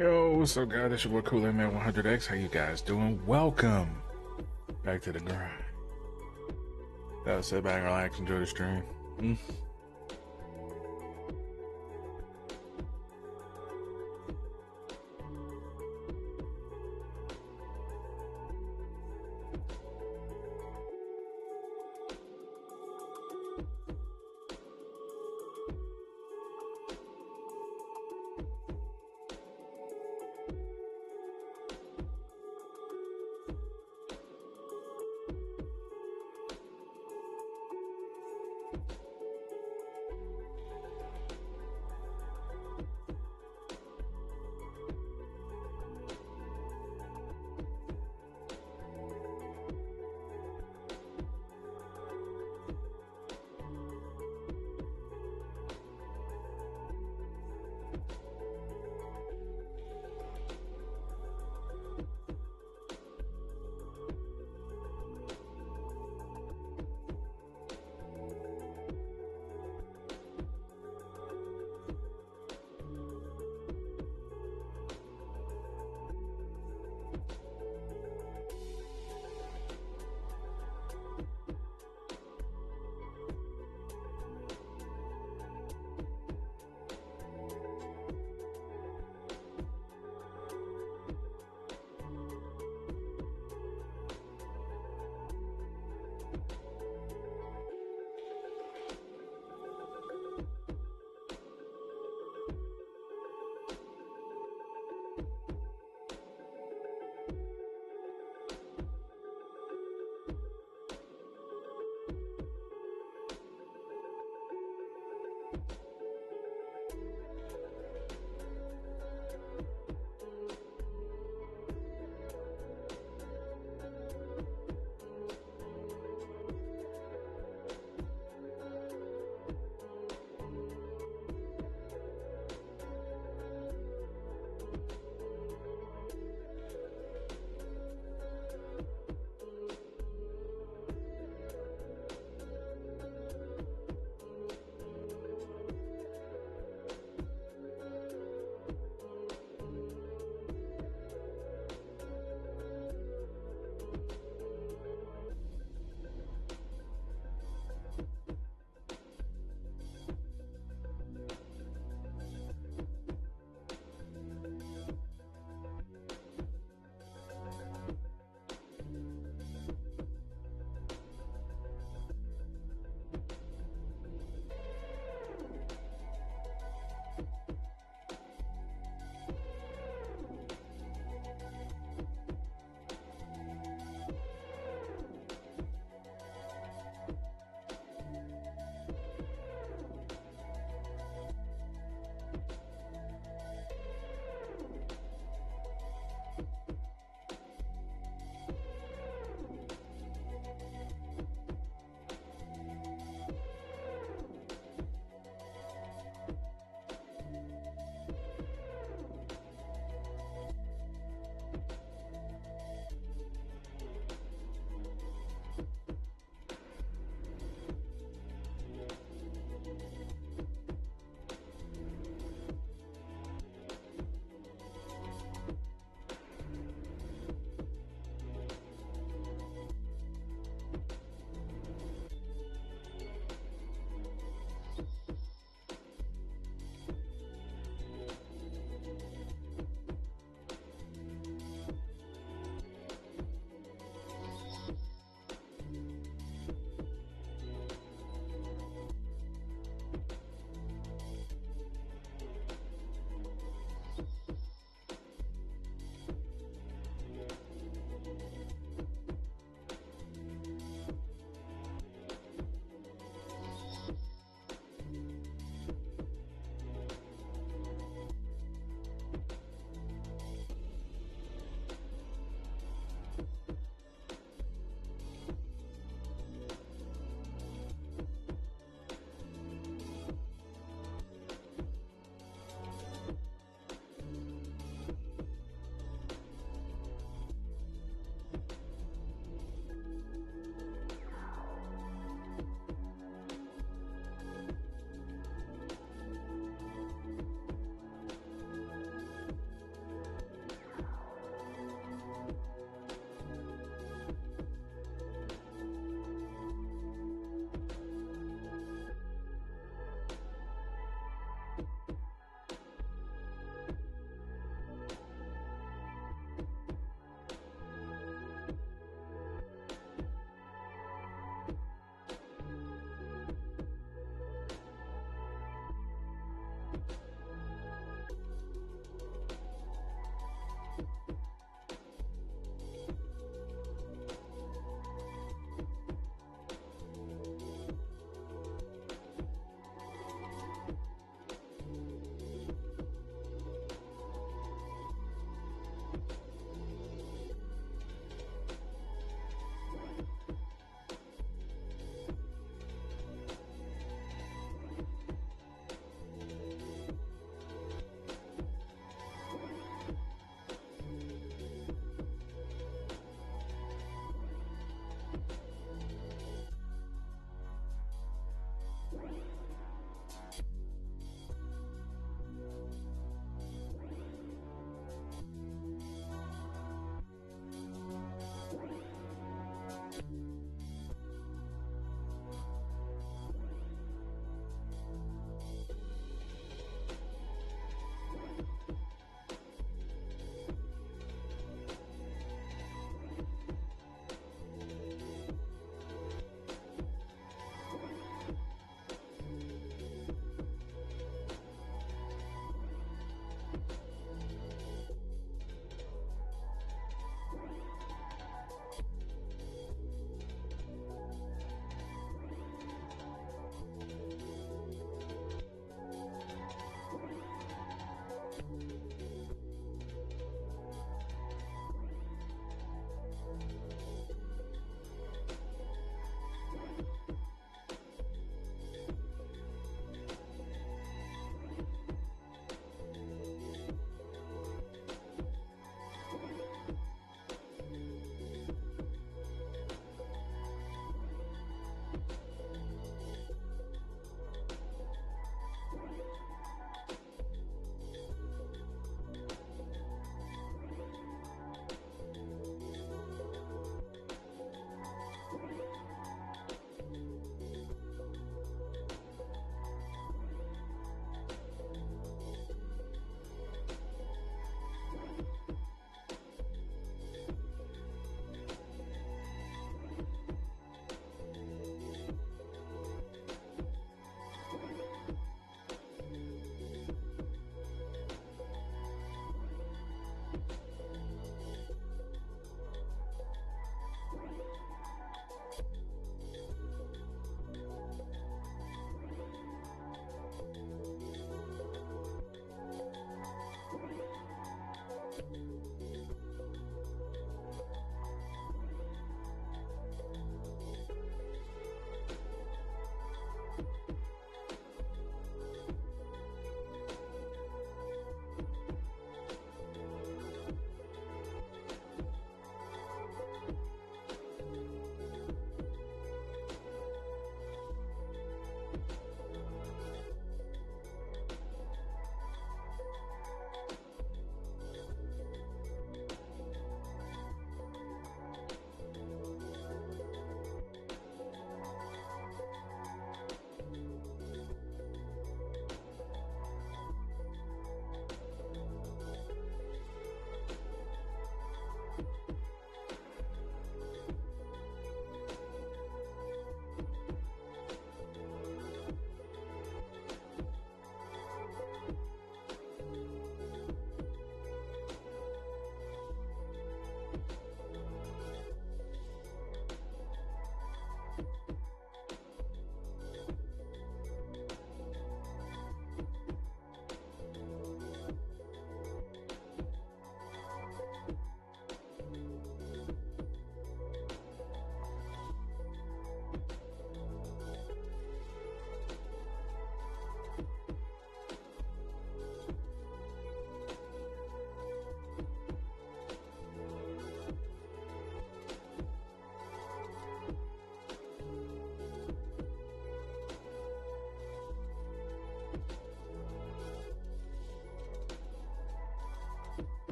Yo, what's up, guys? It's your boy KOOLAIDMAN100X. How you guys doing? Welcome back to the grind. Gotta sit back, relax, enjoy the stream.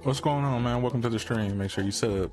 What's going on, man? Welcome to the stream. Make sure you sub.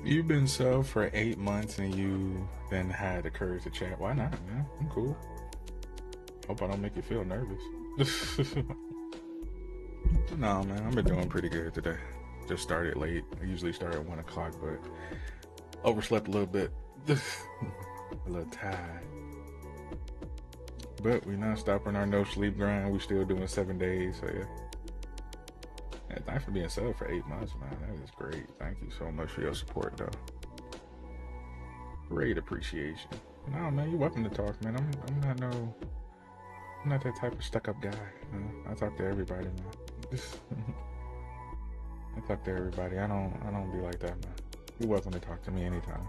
You've been sub for 8 months and you then had the courage to chat. Why not, man? I'm cool. Hope I don't make you feel nervous. No, man, I've been doing pretty good today. Just started late. I usually start at 1 o'clock, but overslept a little bit. A little tired. But we're not stopping our no sleep grind. We still doing 7 days, so yeah. And thanks for being sub for 8 months, man. That is great. Thank you so much for your support, though. Great appreciation. No, man, you're welcome to talk, man. I'm not that type of stuck-up guy. I talk to everybody, man. I talk to everybody. I don't be like that, man. You're welcome to talk to me anytime.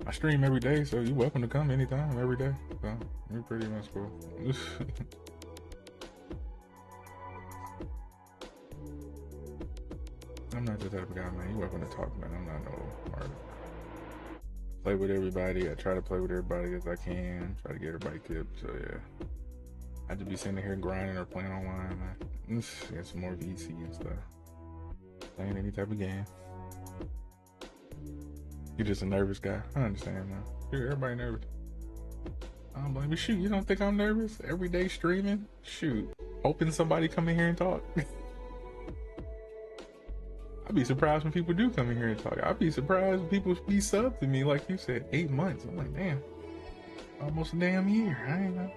I stream every day, so you're welcome to come anytime, every day. So you're pretty much cool. I'm not the type of guy, man. You're welcome to talk, man. I'm not no artist. Play with everybody. I try to play with everybody as I can. Try to get everybody tips. So yeah, I just be sitting here grinding or playing online, man. Get some more VC and stuff. Playing any type of game. You're just a nervous guy. I understand, man. Everybody nervous. I don't blame you. Shoot, you don't think I'm nervous? Every day streaming? Shoot. Hoping somebody come in here and talk. I'd be surprised when people do come in here and talk. I'd be surprised when people be sub to me, like you said, 8 months. I'm like, damn, almost a damn year. I ain't know.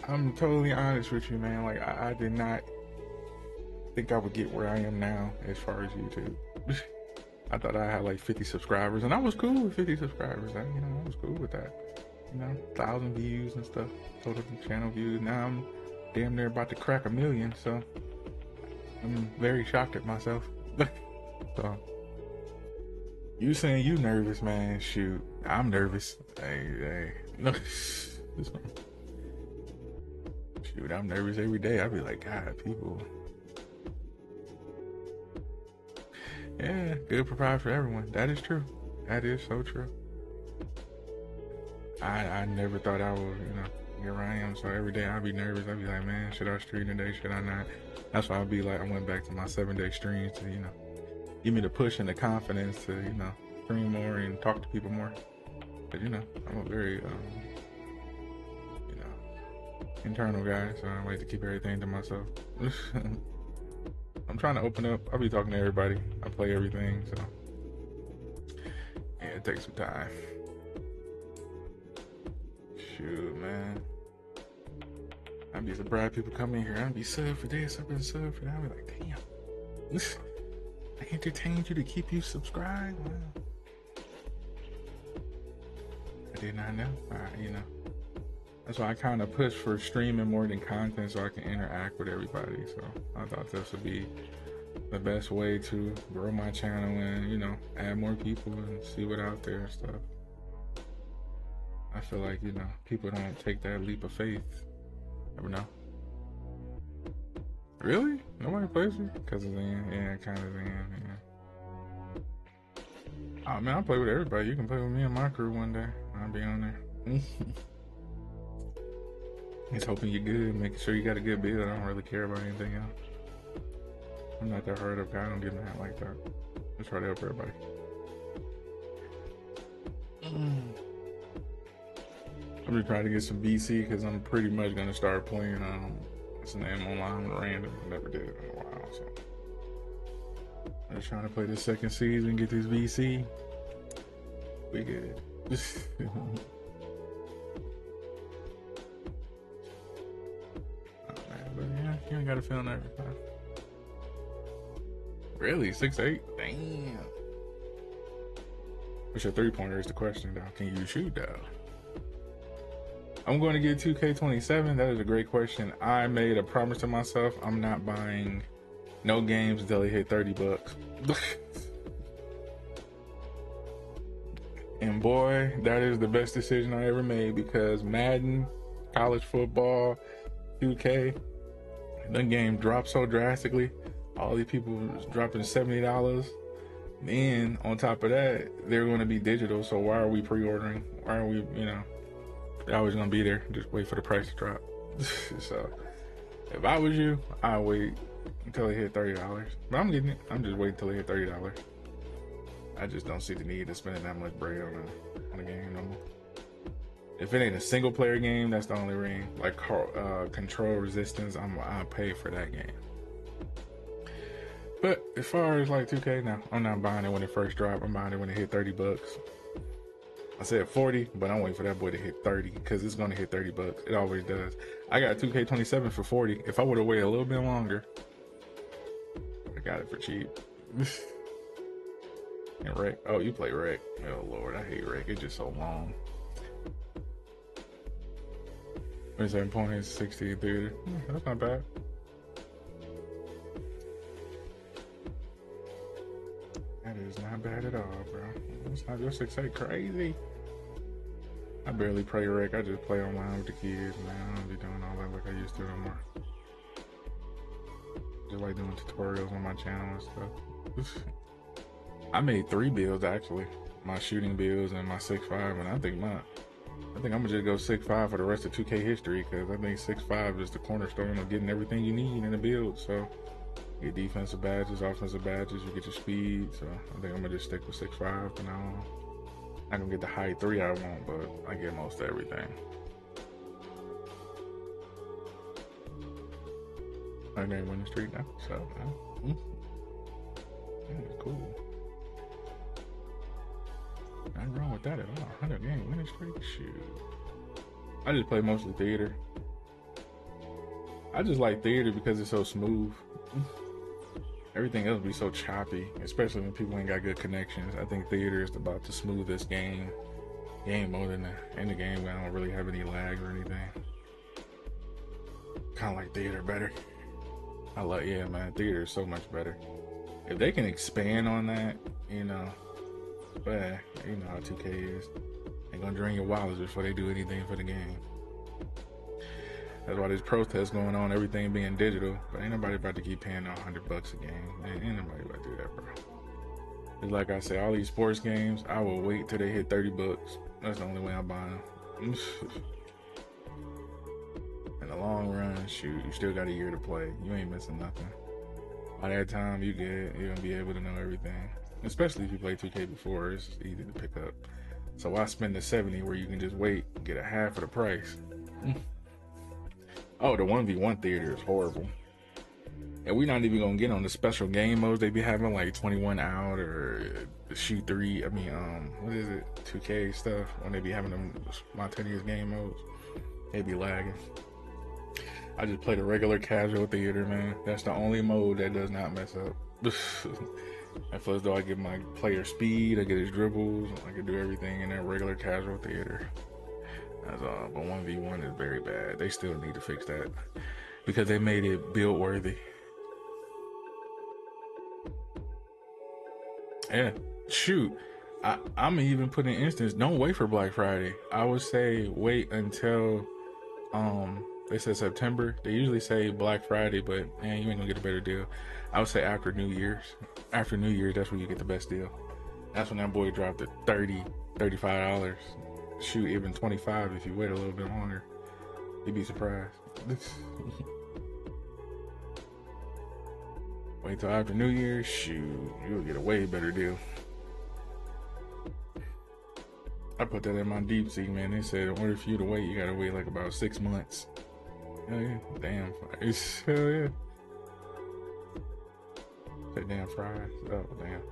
I'm totally honest with you, man. Like, I did not think I would get where I am now as far as YouTube. I thought I had like 50 subscribers, and I was cool with 50 subscribers. I was cool with that. 1,000 views and stuff, total channel views. Now I'm damn near about to crack 1 million, so I'm very shocked at myself. So, you saying you nervous, man? Shoot, I'm nervous. Hey, no. Shoot, I'm nervous every day. I be like, God, people. Yeah, good provide for everyone. That is true. That is so true. I never thought I would, here I am. So every day I'd be nervous. I'd be like, man, should I stream today? Should I not? That's why I'd be like, I went back to my 7-day streams to, give me the push and the confidence to, stream more and talk to people more. But, I'm a very, internal guy, so I like to keep everything to myself. I'm trying to open up. I'll be talking to everybody. I play everything, so yeah, it takes some time. Shoot, man. I'd be surprised people come in here. I'd be sub for this, I've been sub for that. I'd be like, damn. I entertained you to keep you subscribed. Wow. I did not know. That's why I kind of push for streaming more than content so I can interact with everybody. So I thought this would be the best way to grow my channel and, add more people and see what's out there and stuff. I feel like, people don't take that leap of faith. Never know. Really? Nobody plays it? Because of Zen? Yeah, kind of Zen, yeah. Oh, man, I play with everybody. You can play with me and my crew one day. I'll be on there. Just hoping you're good, making sure you got a good build. I don't really care about anything else. I'm not that hard up guy. I don't get mad like that. I try to help everybody. I'm just trying to get some VC because I'm pretty much gonna start playing what's the name online random. Never did it in a while, so I'm just trying to play the second season, get this VC. We good. But yeah, you ain't gotta feel nervous. Huh? Really? 6'8"? Damn. What's your 3-pointer is the question, though. Can you shoot, though? I'm going to get 2K27. That is a great question. I made a promise to myself. I'm not buying no games until they hit 30 bucks. And boy, that is the best decision I ever made, because Madden, college football, 2K, the game dropped so drastically. All these people was dropping $70. And on top of that, they're going to be digital. So why are we pre-ordering? Why are we, you know, they're always going to be there. Just wait for the price to drop. So if I was you, I'd wait until it hit $30. But I'm getting it. I'm just waiting until it hit $30. I just don't see the need of spending that much bread on a game no more. If it ain't a single player game, that's the only ring. Like Control Resistance, I'll pay for that game. But as far as like 2K, now I'm not buying it when it first dropped. I'm buying it when it hit 30 bucks. I said 40, but I'm waiting for that boy to hit 30, because it's gonna hit 30 bucks. It always does. I got 2K27 for 40. If I would have waited a little bit longer, I got it for cheap. And Rec. Oh, you play Rec. Oh Lord, I hate Rec. It's just so long. 27 points, 60 theater. That's not bad. That is not bad at all, bro. It's not just 6'8" crazy. I barely play Rec. I just play online with the kids, man. I don't be doing all that like I used to no more. Just like doing tutorials on my channel and stuff. I made 3 builds actually. My shooting builds and my 6'5", and I think I'm gonna just go 6'5" for the rest of 2K history, because I think 6'5" is the cornerstone of getting everything you need in a build. So you get defensive badges, offensive badges, you get your speed. So I think I'm gonna just stick with 6'5" for now on. Not gonna get the high 3 I want, but I get most of everything. I ain't winning streak now, so that's cool. Nothing wrong with that at all. 100 game winning streak, shoot. I just play mostly theater. I just like theater because it's so smooth. Everything else be so choppy, especially when people ain't got good connections. I think theater is about the smoothest game mode in the game. I don't really have any lag or anything. Kind of like theater better. Yeah, man, theater is so much better. If they can expand on that, you know, but you know how 2K is. They're gonna drain your wallets before they do anything for the game. That's why there's protests going on, everything being digital. But ain't nobody about to keep paying $100 a game. Ain't nobody about to do that, bro. It's like I say, all these sports games, I will wait till they hit 30 bucks. That's the only way I'm buying them. In the long run, shoot, you still got a year to play. You ain't missing nothing. By that time, you're gonna be able to know everything. Especially if you played 2K before, it's easy to pick up. So why spend the 70 where you can just wait, get a half of the price? Oh, the 1v1 theater is horrible. And we're not even gonna get on the special game modes they be having, like 21 out or the shoot 3. I mean, what is it? 2K stuff, when they be having them spontaneous game modes, they be lagging. I just play the regular casual theater, man. That's the only mode that does not mess up. I feel as though I get my player speed, I get his dribbles, I can do everything in that regular casual theater. That's all. But 1v1 is very bad. They still need to fix that because they made it build worthy. Yeah, shoot. I'm even putting an instance, don't wait for Black Friday. I would say wait until they said September. They usually say Black Friday, but man, you ain't gonna get a better deal. I would say after New Year's. After New Year's, that's when you get the best deal. That's when that boy dropped at $30, $35. Shoot, even 25 if you wait a little bit longer. You'd be surprised. Wait till after New Year's, shoot, you'll get a way better deal. I put that in my deep sea, man. They said in order for you to wait, you gotta wait like about 6 months. Hell yeah. Damn fries. Hell yeah. Say damn fries. Oh damn.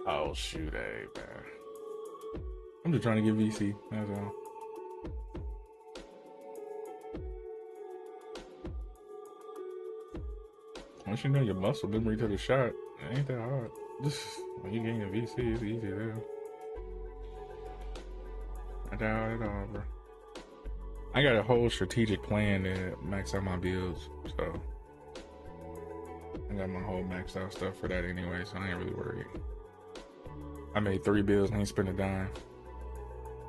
Oh shoot, hey man. I'm just trying to get VC. That's all. Once you know your muscle memory to the shot, it ain't that hard. When you gain a VC, it's easy there. Not that hard at all, bro. I got a whole strategic plan to max out my builds, so I got my whole maxed out stuff for that anyway, so I ain't really worried. I made 3 builds, I ain't spent a dime.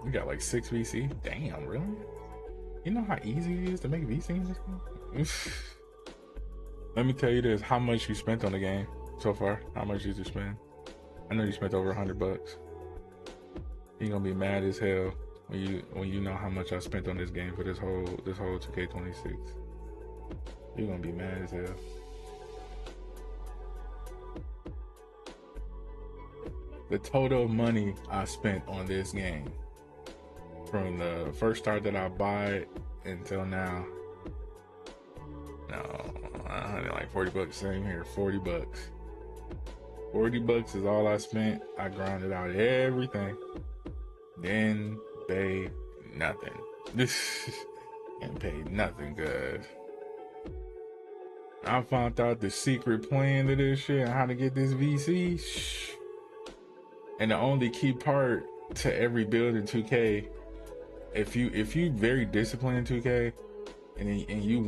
You got like 6 VC? Damn, really? You know how easy it is to make VC in this game? Let me tell you this, how much you spent on the game so far? How much did you spend? I know you spent over $100. You're gonna be mad as hell when you know how much I spent on this game for this whole 2K26. You're gonna be mad as hell. The total money I spent on this game from the first start that I bought it until now. No, like $40. Same here, $40. $40 is all I spent. I grounded out everything. Then paid nothing. And paid nothing, cause I found out the secret plan to this shit and how to get this VC. And the only key part to every build in 2K, if you very disciplined in 2K, and you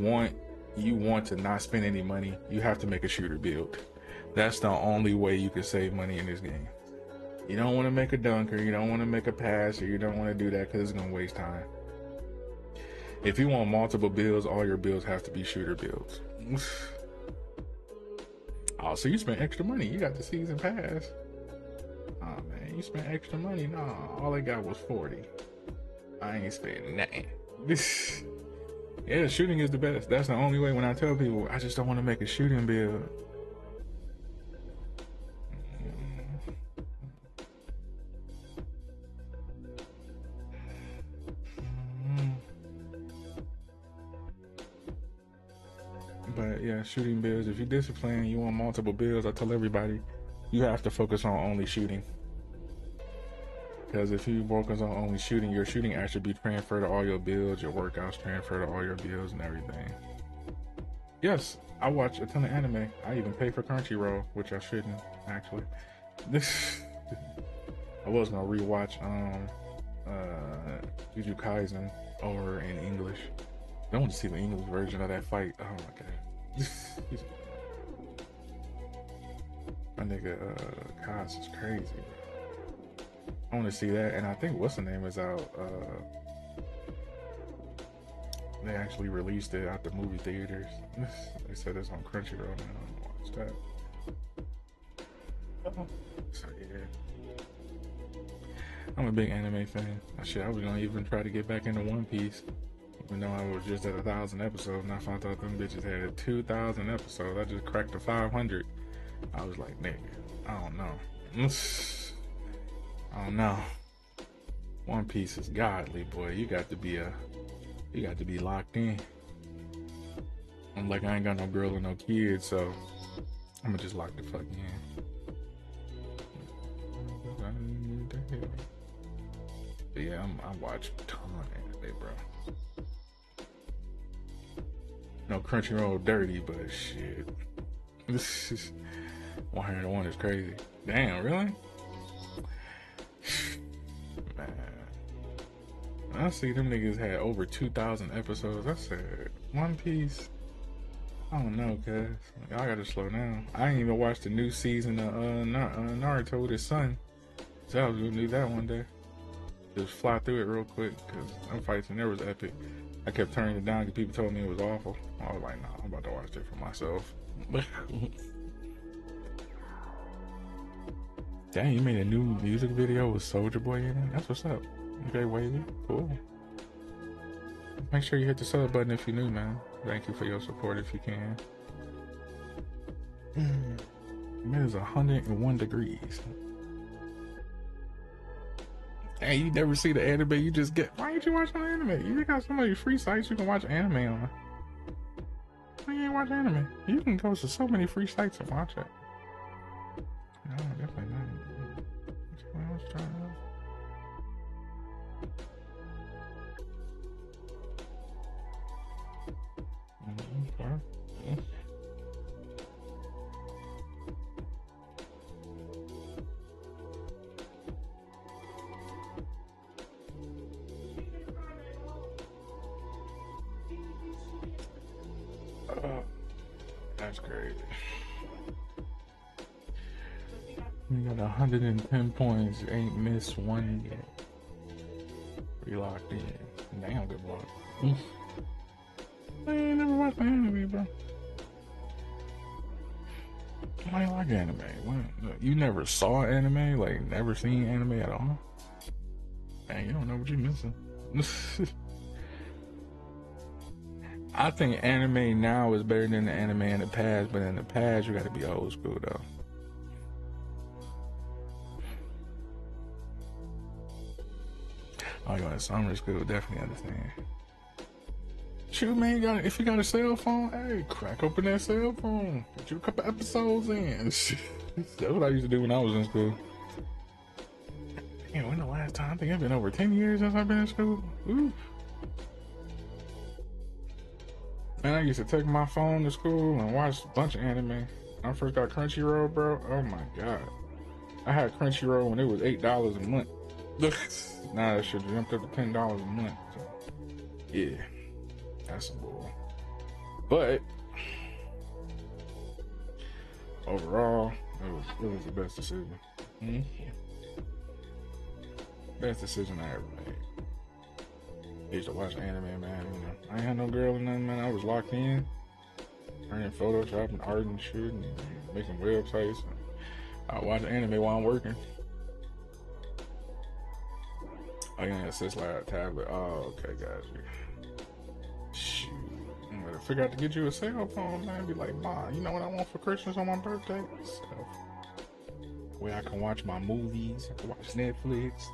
want to not spend any money, you have to make a shooter build. That's the only way you can save money in this game. You don't want to make a dunker, you don't want to make a passer, you don't want to do that because it's gonna waste time. If you want multiple builds, all your builds have to be shooter builds. Oh, so you spent extra money. You got the season pass. Oh man, you spent extra money. Nah, all I got was 40. I ain't spent nothing. Yeah, shooting is the best. That's the only way. When I tell people, I just don't want to make a shooting build. But yeah, shooting builds. If you discipline, you want multiple builds, I tell everybody, you have to focus on only shooting. Because if you focus on only shooting, your shooting attribute transfer to all your builds, your workouts transfer to all your builds and everything. Yes, I watch a ton of anime. I even pay for Crunchyroll, which I shouldn't, actually. I was gonna rewatch Jujutsu Kaisen over in English. I want to see the English version of that fight. Oh my god. My nigga Kaz is crazy. I want to see that, and I think what's the name is out. They actually released it out the movie theaters. They said it's on Crunchyroll now. I'm gonna watch that. So yeah, I'm a big anime fan. Shit, I was gonna even try to get back into One Piece, even though I was just at 1,000 episodes, and I found out them bitches had 2,000 episodes. I just cracked the 500. I was like, nigga, I don't know. I don't know. One Piece is godly, boy. You got to be locked in. I'm like, I ain't got no girl or no kids, so I'm gonna just lock the fuck in. But yeah, I watch a ton of anime, bro. No, Crunchyroll dirty, but shit. This is 101 is crazy. Damn, really? Man, I see them niggas had over 2,000 episodes. I said, One Piece, I don't know, cuz I gotta slow down. I ain't even watched the new season of Naruto with his son, so I was gonna do that one day. Just fly through it real quick, cause them fights in there was epic. I kept turning it down because people told me it was awful. I was like, nah, I'm about to watch it for myself. Dang, you made a new music video with Soulja Boy in it? That's what's up. Okay, Wavy. Cool. Make sure you hit the sub button if you're new, man. Thank you for your support if you can. It is 101 degrees. Hey, you never see the anime, you just get. Why ain't you watching anime? You got so many free sites you can watch anime on. Why you ain't watch anime? You can go to so many free sites and watch it. No, definitely not. I was trying to. Okay. That's crazy. You got 110 points, ain't missed one yet. We locked in. Damn, good luck. I ain't never watched anime, bro. I like anime. What? You never saw anime? Like, never seen anime at all? Man, you don't know what you're missing. I think anime now is better than the anime in the past, but in the past, you gotta be old school, though. Oh, you in summer school, definitely understand. Shoot, man, if you got a cell phone, hey, crack open that cell phone. Get you a couple episodes in. That's what I used to do when I was in school. Damn, when the last time? I think it's been over 10 years since I've been in school. Ooh. Man, I used to take my phone to school and watch a bunch of anime. When I first got Crunchyroll, bro, oh my god. I had Crunchyroll when it was $8 a month. Now that shit jumped up to $10 a month. So, yeah, that's a bull. But overall, it was the best decision. Best decision I ever made. I used to watch anime, man. You know, I ain't had no girl or nothing, man. I was locked in, learning Photoshop and art and shit, and making websites. I watch anime while I'm working. Oh, you got a like a tablet. Oh, okay, got you. Shoot, I'm gonna figure out to get you a cell phone, man. Be like, Mom, you know what I want for Christmas on my birthday? So, where I can watch my movies, I can watch Netflix.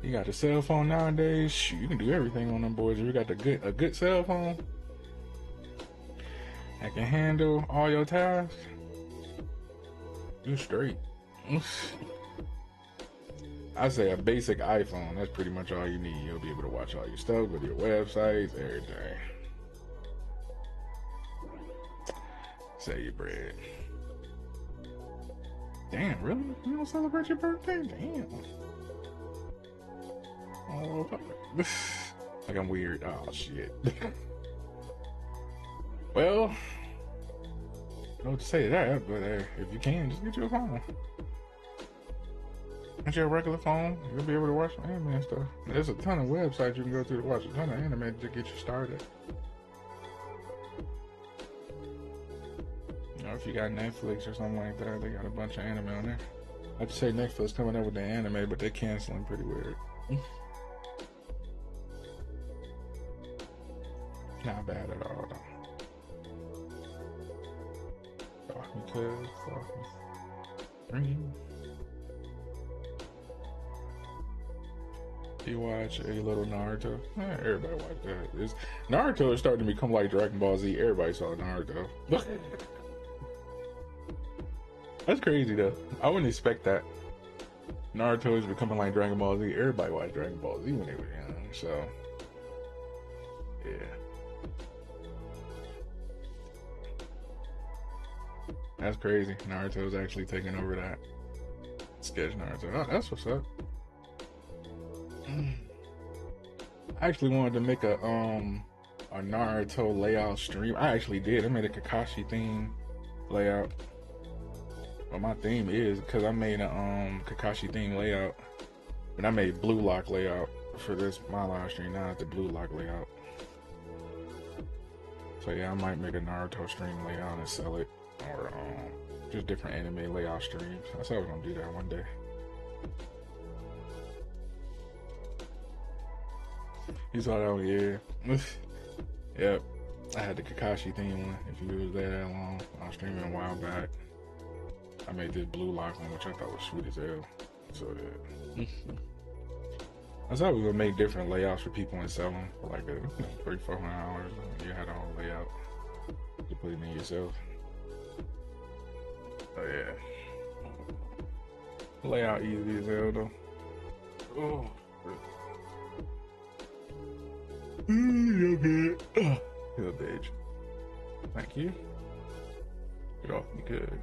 You got a cell phone nowadays. Shoot, you can do everything on them boys. If you got a good cell phone that can handle all your tasks, you straight. I say a basic iPhone, that's pretty much all you need. You'll be able to watch all your stuff with your websites, everything. Save your bread. Damn, really? You don't celebrate your birthday? Damn. Oh, like I'm weird. Oh, shit. Well, I don't know what to say to that, but if you can, just get you a phone. Get your regular phone, you'll be able to watch anime and stuff. There's a ton of websites you can go to watch a ton of anime to get you started. You know, if you got Netflix or something like that, they got a bunch of anime on there. I'd say Netflix coming up with the anime, but they're canceling pretty weird. Not bad at all, though. Fuck me, cuz. Fuck me. Ringing. You watch a little Naruto? Everybody watch that. Naruto is starting to become like Dragon Ball Z. Everybody saw Naruto. That's crazy, though. I wouldn't expect that. Naruto is becoming like Dragon Ball Z. Everybody watched Dragon Ball Z when they were young, so yeah. That's crazy. Naruto's actually taking over that sketch Naruto. Oh, that's what's up. I actually wanted to make a Naruto layout stream. I actually did. I made a Kakashi theme layout. But my theme is because I made a Kakashi theme layout, and I made blue lock layout for this my live stream. Now the blue lock layout. So yeah, I might make a Naruto stream layout and sell it, or just different anime layout streams. I said I was gonna do that one day. You saw that one, yeah. Yep. I had the Kakashi theme one. If you was there that long, I was streaming a while back. I made this blue lock one, which I thought was sweet as hell. So yeah. I thought we would make different layouts for people and sell them for like a $300-400. You had a whole layout. You put it in yourself. Oh yeah. Layout easy as hell though. Oh. You're good. Good bitch. Thank you. Get off me, good.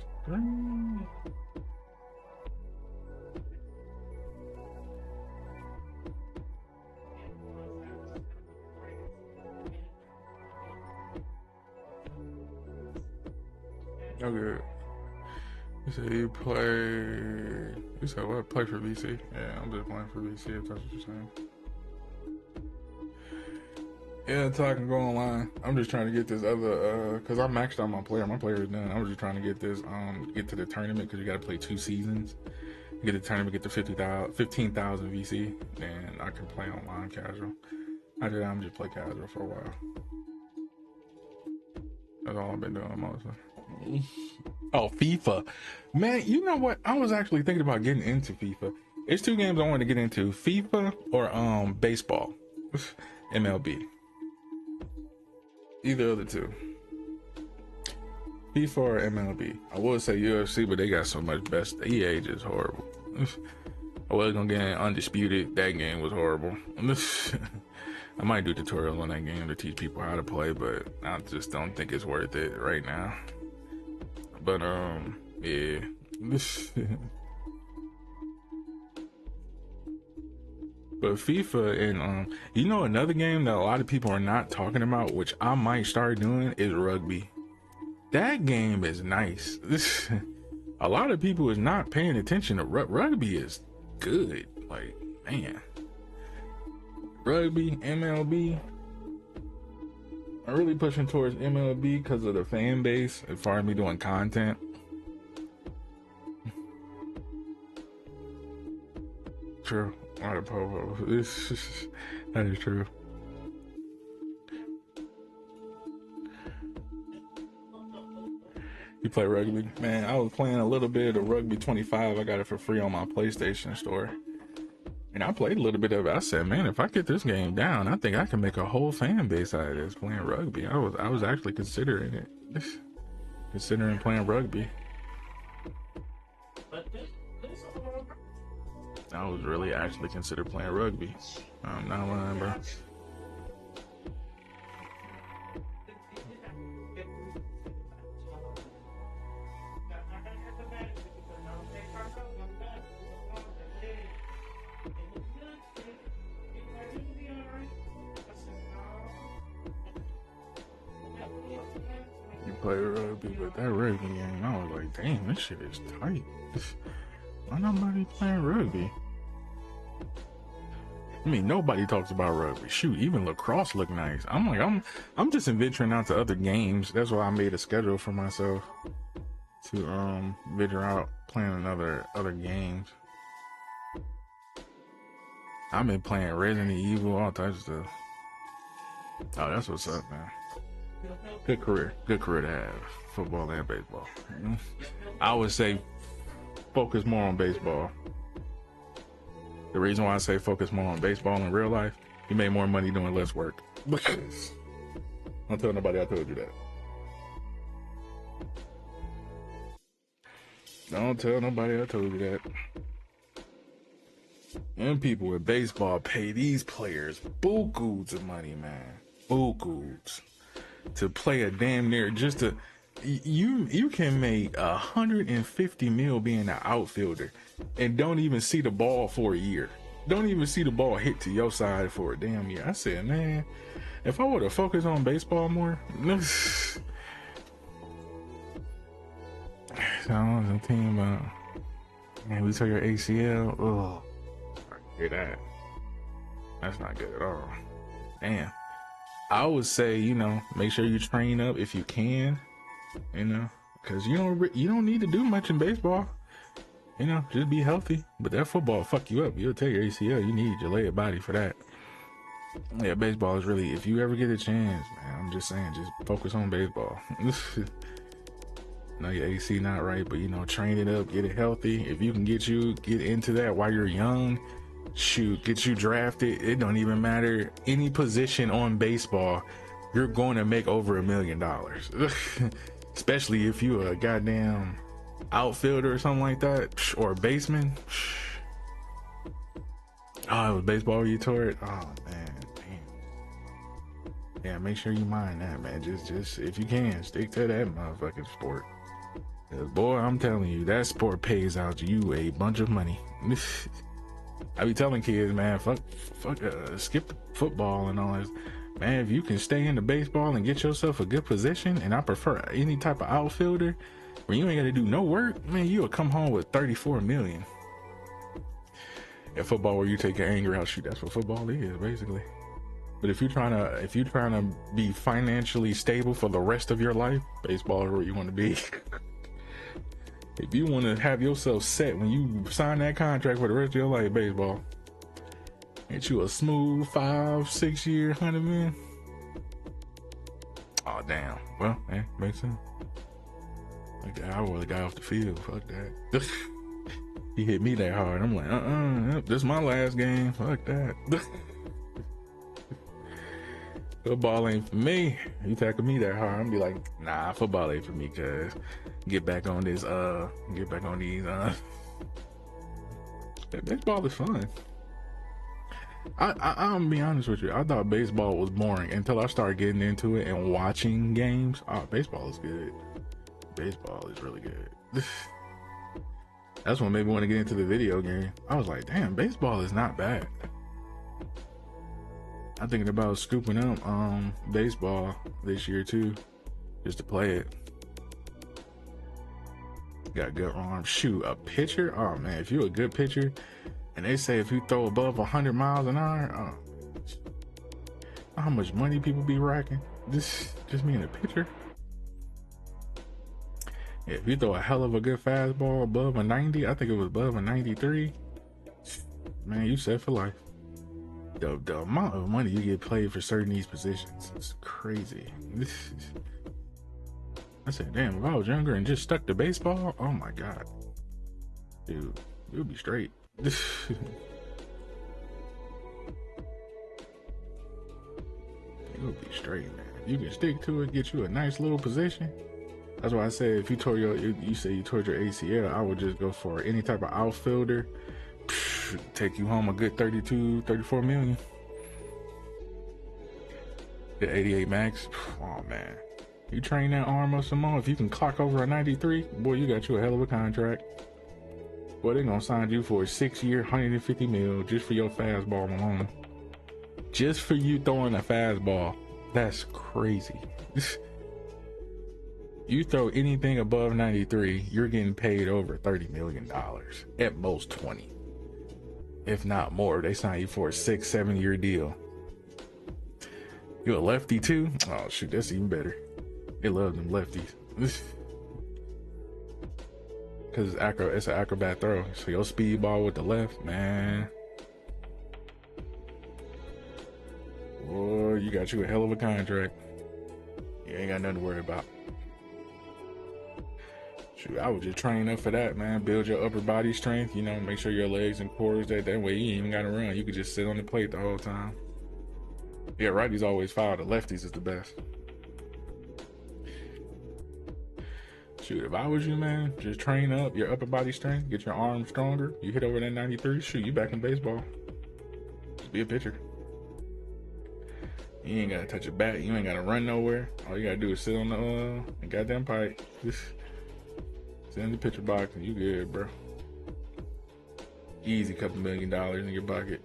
Oh, good. You said you play. You said what? Play for VC? Yeah, I'm just playing for VC if that's what you're saying. Yeah, until I can go online. I'm just trying to get this other, cause I maxed out my player. My player is done. I was just trying to get this, get to the tournament because you got to play 2 seasons. Get the tournament, get the 15,000 VC, then I can play online casual. I'm just play casual for a while. That's all I've been doing mostly. Oh, FIFA, man. You know what? I was actually thinking about getting into FIFA. There's 2 games I want to get into: FIFA or baseball, MLB. Either of the 2. FIFA or MLB. I would say UFC, but they got so much best. EA just horrible. I was gonna get Undisputed. That game was horrible. I might do tutorials on that game to teach people how to play, but I just don't think it's worth it right now. But yeah. But FIFA and you know, another game that a lot of people are not talking about, which I might start doing, is rugby. That game is nice. A lot of people is not paying attention to rugby. Is good. Like, man, rugby, MLB. I'm really pushing towards MLB because of the fan base as far as me doing content. True. Not a popo. That is true. You play rugby? Man, I was playing a little bit of Rugby 25. I got it for free on my PlayStation store. And I played a little bit of it. I said, man, if I get this game down, I think I can make a whole fan base out of this playing rugby. I was actually considering it. Considering playing rugby. I was really actually consider playing rugby. I'm not lying, bro. You play rugby, but that rugby game, I was like, damn, this shit is tight. Why nobody playing rugby? I mean, nobody talks about rugby. Shoot, even lacrosse look nice. I'm like, I'm just venturing out to other games. That's why I made a schedule for myself to venture out playing other games. I've been playing Resident Evil, all types of stuff. Oh, that's what's up, man. Good career to have, football and baseball. I would say focus more on baseball. The reason why I say focus more on baseball in real life, you make more money doing less work. Don't tell nobody I told you that. Don't tell nobody I told you that. And people with baseball pay these players bukus of money, man. Bukus. To play a damn near just to... You can make 150 mil being an outfielder and don't even see the ball for a year. Don't even see the ball hit to your side for a damn year. I said, man, if I would have focused on baseball more, I was a team. Man, we took your ACL. Oh, I hear that. That's not good at all. Damn. I would say, you know, make sure you train up if you can. You know, because you don't need to do much in baseball. You know, just be healthy. But that football fuck you up. You'll tear your ACL. You need your leg body for that. Yeah, baseball is really, if you ever get a chance, man, I'm just saying, just focus on baseball. know your AC not right, but you know, train it up, get it healthy. If you can get into that while you're young, shoot, get you drafted. It don't even matter any position on baseball, you're going to make over $1 million. Especially if you a goddamn outfielder or something like that, or a baseman. Oh, it was baseball you tore it. Oh man, damn. Yeah, make sure you mind that, man. Just if you can, stick to that motherfucking sport. Cause boy, I'm telling you, that sport pays out you a bunch of money. I be telling kids, man, skip the football and all this. Man, if you can stay into baseball and get yourself a good position, and I prefer any type of outfielder where you ain't got to do no work, man, you'll come home with 34 million. In football, where you take your anger out, shoot, that's what football is, basically. But if you're trying to be financially stable for the rest of your life, baseball is where you want to be. If you want to have yourself set when you sign that contract for the rest of your life, baseball. Get you a smooth 5-6 year $100 million. Oh damn. Well, hey, makes sense. Like that, I would have got off the field. Fuck that. He hit me that hard. I'm like, this is my last game. Fuck that. Football ain't for me. You tackle me that hard, I'm be like, nah, football ain't for me, cuz get back on these baseball is fun. I'm gonna be honest with you, I thought baseball was boring until I started getting into it and watching games. Oh, baseball is good. Baseball is really good. That's what made me want to get into the video game. I was like, damn, baseball is not bad. I'm thinking about scooping up baseball this year too, just to play it. Got good arm. Shoot, a pitcher? Oh man, if you're a good pitcher, and they say if you throw above 100 miles an hour, how much money people be racking? This just being a pitcher. Yeah, if you throw a hell of a good fastball above a 90, I think it was above a 93, man, you set for life. The amount of money you get paid for certain these positions is crazy. I said, damn, if I was younger and just stuck to baseball, oh my god, dude, you'll be straight. You'll be straight, man. You can stick to it, get you a nice little position. That's why I said, if you tore you say you tore your ACL, I would just go for any type of outfielder. Take you home a good 34 million. The 88 max. Oh man, you train that arm up some more. If you can clock over a 93, boy, you got you a hell of a contract. Boy, they're gonna sign you for a 6-year, 150 mil just for your fastball alone. Just for you throwing a fastball. That's crazy. You throw anything above 93, you're getting paid over $30 million. At most 20. If not more. They sign you for a 6-7 year deal. You a lefty too? Oh shoot, that's even better. They love them lefties. Cause it's an acrobat throw. So your speed ball with the left, man. Boy, you got you a hell of a contract. You ain't got nothing to worry about. Shoot, I would just train up for that, man. Build your upper body strength, you know, make sure your legs and core is that way you ain't even gotta run. You could just sit on the plate the whole time. Yeah, righties always foul. The lefties is the best. Shoot, if I was you, man, just train up your upper body strength, get your arms stronger. You hit over that 93, shoot, you back in baseball. Just be a pitcher. You ain't gotta touch a bat. You ain't gotta run nowhere. All you gotta do is sit on the goddamn pipe. Sit in the pitcher box and you good, bro. Easy couple $1 million in your pocket.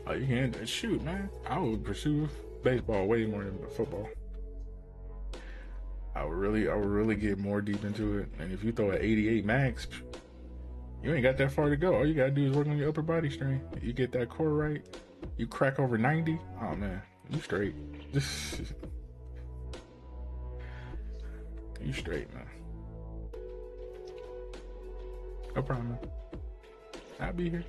Oh, you can shoot, man. I would pursue baseball way more than football. I would really get more deep into it. And if you throw an 88 max, you ain't got that far to go. All you gotta do is work on your upper body strength. You get that core right, you crack over 90. Oh man, you straight. You straight, man. No problem, man. I'll be here.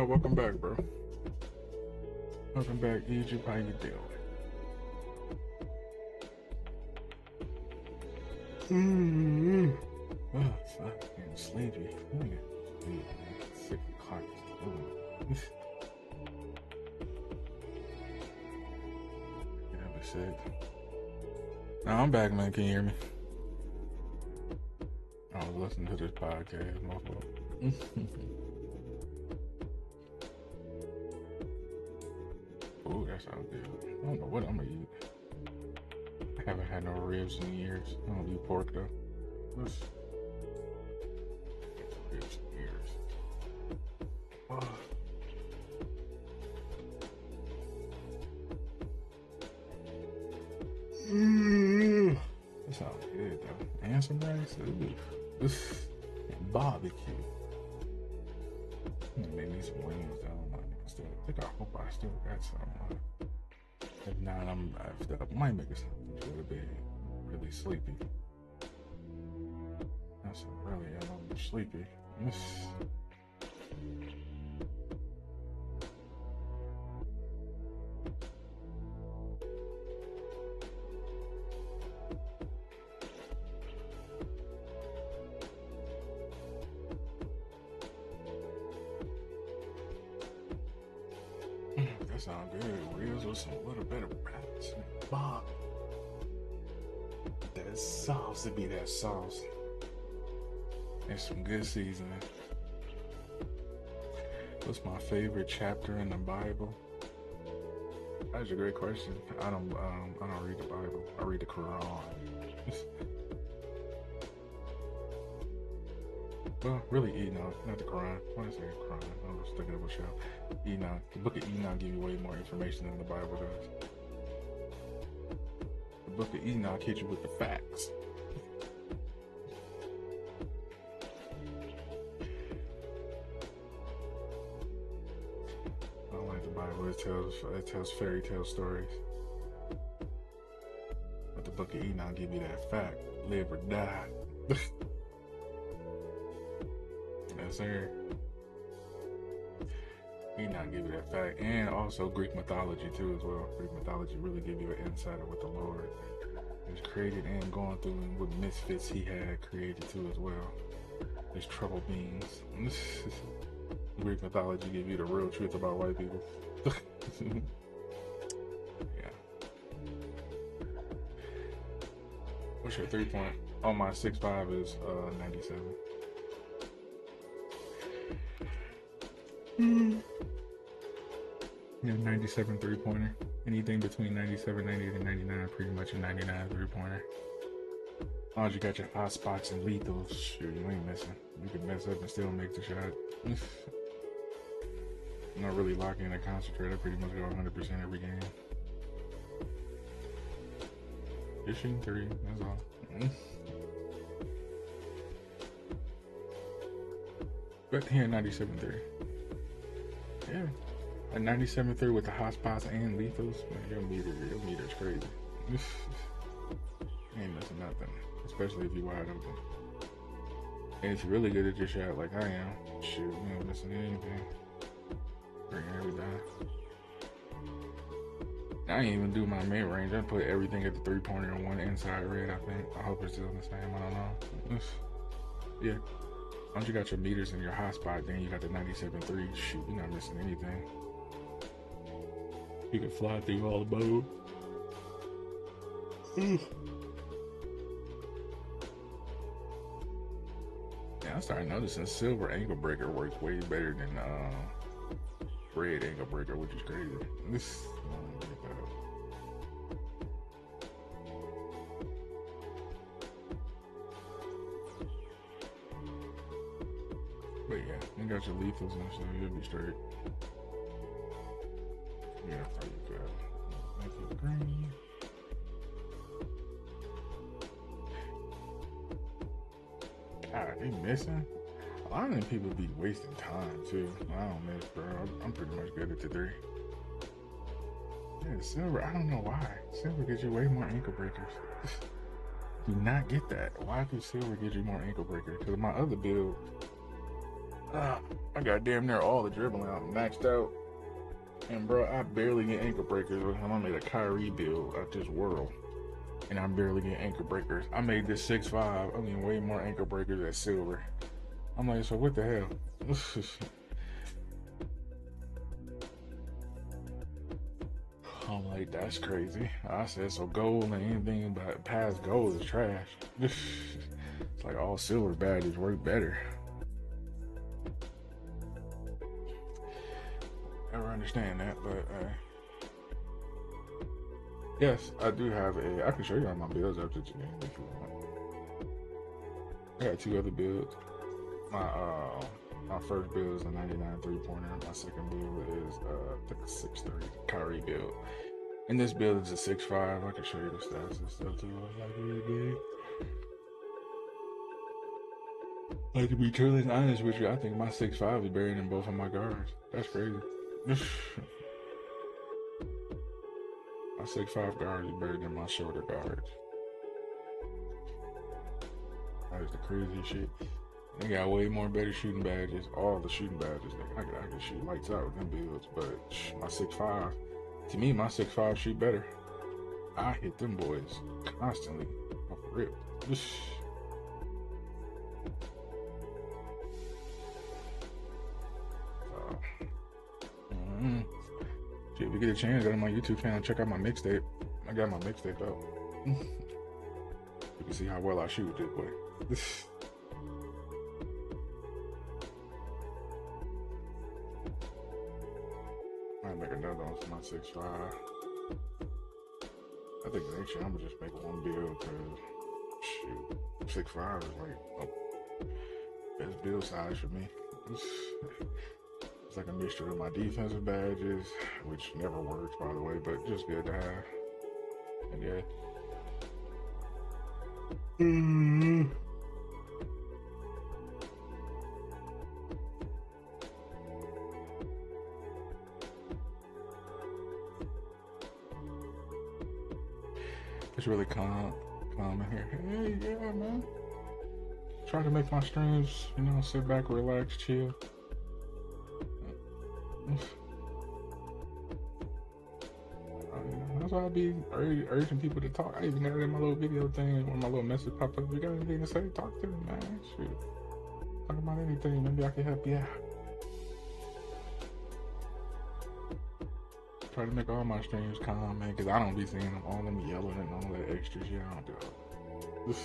welcome back, bro. Welcome back, Egypt. How you doing? Oh, I'm getting sleepy. I'm getting 6 o'clock. Yeah, but shit. Now I'm back, man. Can you hear me? I was listening to this podcast, motherfucker. Ooh, that sounds good. I don't know what I'm gonna eat. I haven't had no ribs in years. I don't eat pork though. Ribs in years. Oh. That sounds good though. And some rice. Ooh. And barbecue. Make me some wings though. I hope I still got some. If not, I might make something to go to bed. Really sleepy. That's really, I'm sleepy. That sounds good. Ribs with some little bit of rice and bob. That sauce to be that sauce. And some good seasoning. What's my favorite chapter in the Bible? That's a great question. I don't read the Bible. I read the Quran. Well, really Enoch, not the Quran. Why did I say Quran? I was thinking of a show. Enoch. The book of Enoch gives you way more information than the Bible does. The book of Enoch hits you with the facts. I don't like the Bible. It tells fairy tale stories. But the book of Enoch gives you that fact. Live or die. Yes, sir. Enoch give you that fact, and also Greek mythology too as well. Greek mythology really give you an insight of what the Lord has created and gone through, and what misfits He had created too as well. His trouble beings. Greek mythology give you the real truth about white people. Yeah. What's your 3-point? Oh, my 6'5" is 97. Yeah, 97 3-pointer. Anything between 97, 98, and 99, pretty much a 99 3-pointer. As long as you got your hot spots and lethals, shoot, you ain't missing. You can mess up and still make the shot. Not really lock in and concentrate. I pretty much go 100% every game. Just shooting 3, that's all. But here, 97-3. Yeah. A 97-3 with the hot spots and lethals. Man, your meter's crazy. Ain't missing nothing. Especially if you're wide open. And if you're really good at your shot like I am, shoot, you ain't missing anything. Bring everything. I ain't even do my mid range. I put everything at the 3-pointer and one inside red, I think. I hope it's still the same. I don't know. Yeah. Once you got your meters in your hot spot, then you got the 97-3. Shoot, you're not missing anything. You can fly through all the bow. Yeah, I started noticing silver ankle breaker works way better than red ankle breaker, which is crazy. But yeah, you got your lethals and stuff, you'll be straight. Yeah, that's how you go. Thank you, green. God, they missing? A lot of them people be wasting time too. I don't miss, bro. I'm pretty much good at the 3. Yeah, silver, I don't know why. Silver gives you way more ankle breakers. Do not get that. Why do silver give you more ankle breakers? Because my other build, I got damn near all the dribbling out maxed out. And bro, I barely get ankle breakers. I made a Kyrie build at this world. And I'm barely getting ankle breakers. I made this 6'5". I'm getting way more ankle breakers at silver. I'm like, so what the hell? I'm like, that's crazy. I said, so gold and anything but past gold is trash. It's like all silver badges work better. Never understand that, but yes, I do have a. I can show you all my builds after the game if you want. I got 2 other builds. My first build is a 99 3-pointer. My second build is I think a 6'3" Kyrie build. And this build is a 6'5". I can show you the stats and stuff too. Like to be truly honest with you, I think my 6'5" is better than both of my guards. That's crazy. My 6'5" guard is better than my shorter guards. That is the craziest shit. They got way more better shooting badges. All the shooting badges. I can shoot lights out with them builds. But my 6'5", to me, my 6'5" shoot better. I hit them boys constantly. Off the rip. Shit, if you get a chance, go to my YouTube channel and check out my mixtape. I got my mixtape out. You can see how well I shoot with this boy. Might make another one for my 6'5". I think next year I'm gonna just make one build because shoot, 6'5" is like best build size for me. It's like a mixture of my defensive badges, which never works by the way, but just good to have. And yeah. It's really calm in here. Hey, yeah, man. Try to make my streams, you know, sit back, relax, chill. That's why I be urging people to talk. I even got it in my little video thing when my little message popped up. If you got anything to say, talk to me, man. Shoot. Talk about anything. Maybe I can help you out. Try to make all my streams calm, man, because I don't be seeing them, all them yelling and all that extra shit. I don't do it.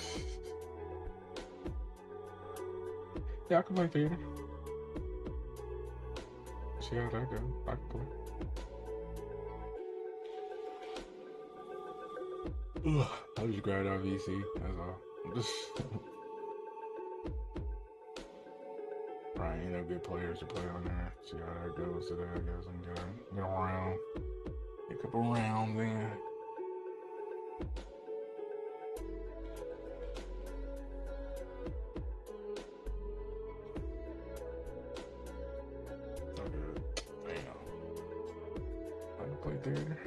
Yeah, I can play theater. See how that goes. I can play. I just grabbed out VC, that's all. Probably ain't no good players to play on there. See how that goes today, I guess. I'm gonna get around. Pick up a round then. Okay. Damn. I can play theater.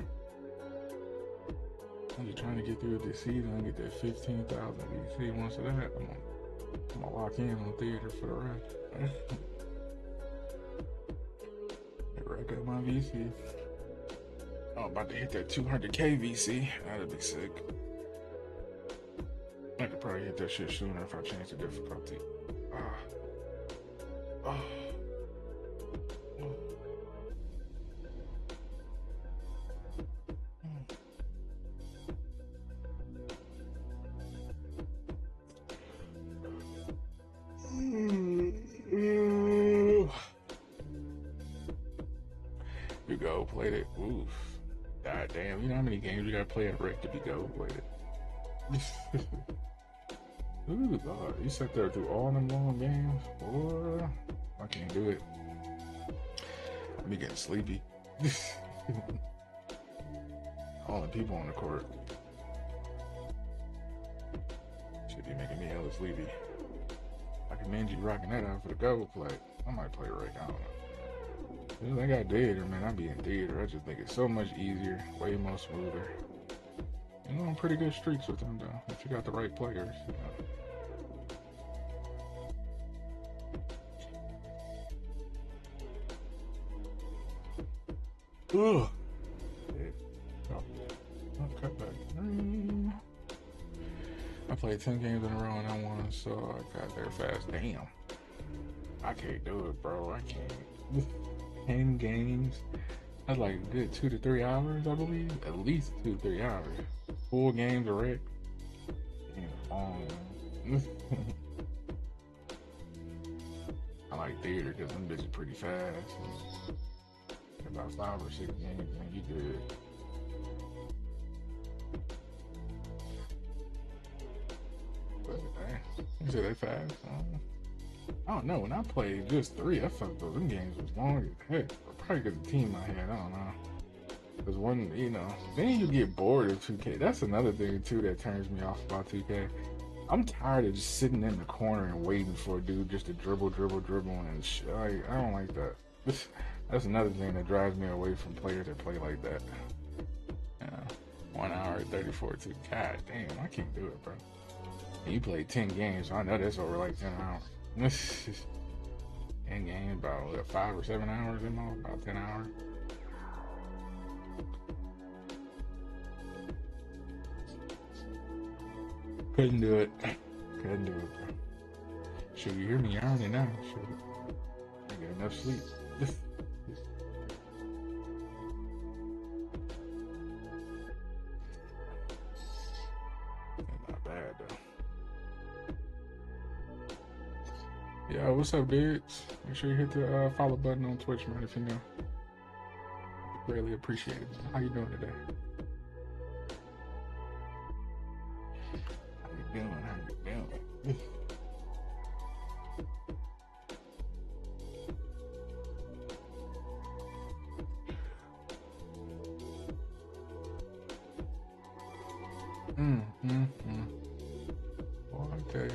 I'm just trying to get through this season and get that 15,000 VC. Once of that, I'm gonna lock in on theater for the rest. Rack up my VC. I'm about to hit that 200K VC. That'd be sick. I could probably hit that shit sooner if I change the difficulty. You go played it. Oof. God damn, you know how many games you gotta play at Rick to be go played it. Ooh, God, you sat there through all them long games. Boy, I can't do it. I'm getting sleepy. All the people on the court should be making me hella sleepy. I commend you rocking that out for the go play. I might play Rick, I don't know. I got theater, man. I be in theater. I just think it's so much easier, way more smoother. You know, I'm pretty good streaks with them though, if you got the right players. You know. Ugh. Oh, cut back. I played 10 games in a row and I won, so I got there fast. Damn. I can't do it, bro. I can't. 10 games. That's like a good 2 to 3 hours, I believe. At least 2 to 3 hours. Full games are wrecked. Damn, long, man. I like theater because them bitches pretty fast. About 5 or 6 games, man, you good. But dang, you said they fast. I don't know. When I played just 3, I felt those them games was long as heck. Probably because the team I had. I don't know. Because one, you know, then you get bored of 2K. That's another thing too that turns me off about 2K. I'm tired of just sitting in the corner and waiting for a dude just to dribble and shit. Like, I don't like that. That's another thing that drives me away from players that play like that. Yeah, 1 hour 34 too. God damn, I can't do it, bro. And you played 10 games, so I know that's over like 10 hours. 10 games, about what, 5 or 7 hours in all, about 10 hours. Couldn't do it. Couldn't do it, bro. Should you hear me yarning now? Should I get enough sleep? Not bad though. Yeah, what's up, dudes? Make sure you hit the follow button on Twitch, man, if you know. Greatly appreciate it. How you doing today? How you doing? Okay.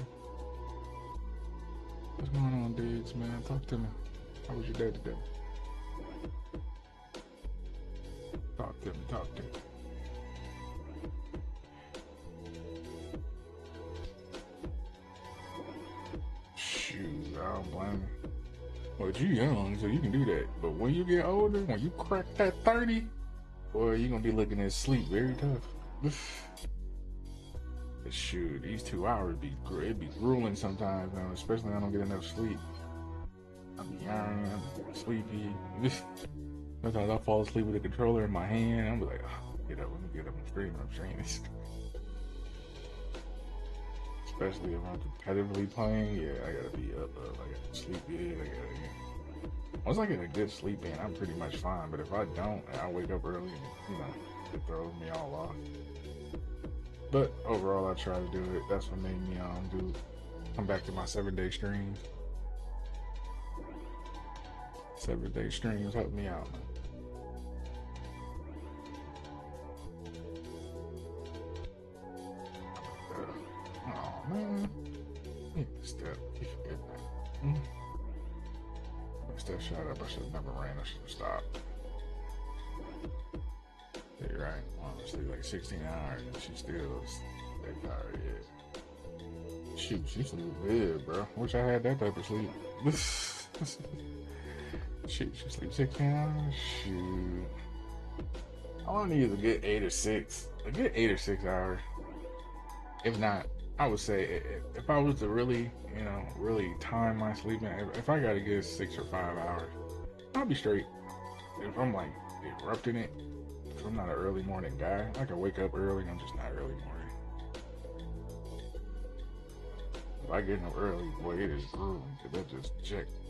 What's going on, dudes, man? Talk to me. How was your day today? Talk to me. Shoot, I don't blame you. Well, you're young, so you can do that. But when you get older, when you crack that 30, boy, you're gonna be looking at sleep very tough. Shoot, these 2 hours it'd be grueling sometimes, man, especially when I don't get enough sleep. I'll be yawning, I'm sleepy. Sometimes I fall asleep with the controller in my hand. I'm like, oh, let me get up and stream. I'm streaming. Especially if I'm competitively playing, yeah, I gotta be up. I gotta sleep in. Once I get a good sleep in, I'm pretty much fine. But if I don't, I wake up early and, it throws me all off. But overall, I try to do it. That's what made me come back to my 7-day streams. 7-day streams help me out. Oh man, step. Step shot up. I should have never ran. I should have stopped. Yeah, you're right. Honestly, like 16 hours, and she still that tired yet. Shoot, she sleep good, bro. Wish I had that type of sleep. Shoot, she sleeps 16 hours. Shoot, all I need is a good 8 or 6. A good 8 or 6 hours. If not, I would say if I was to really, really time my sleeping, if I got a good 6 or 5 hours, I'll be straight. If I'm like erupting it, if I'm not an early morning guy, I can wake up early. I'm just not early morning. If I get up early, boy, it is grueling because that just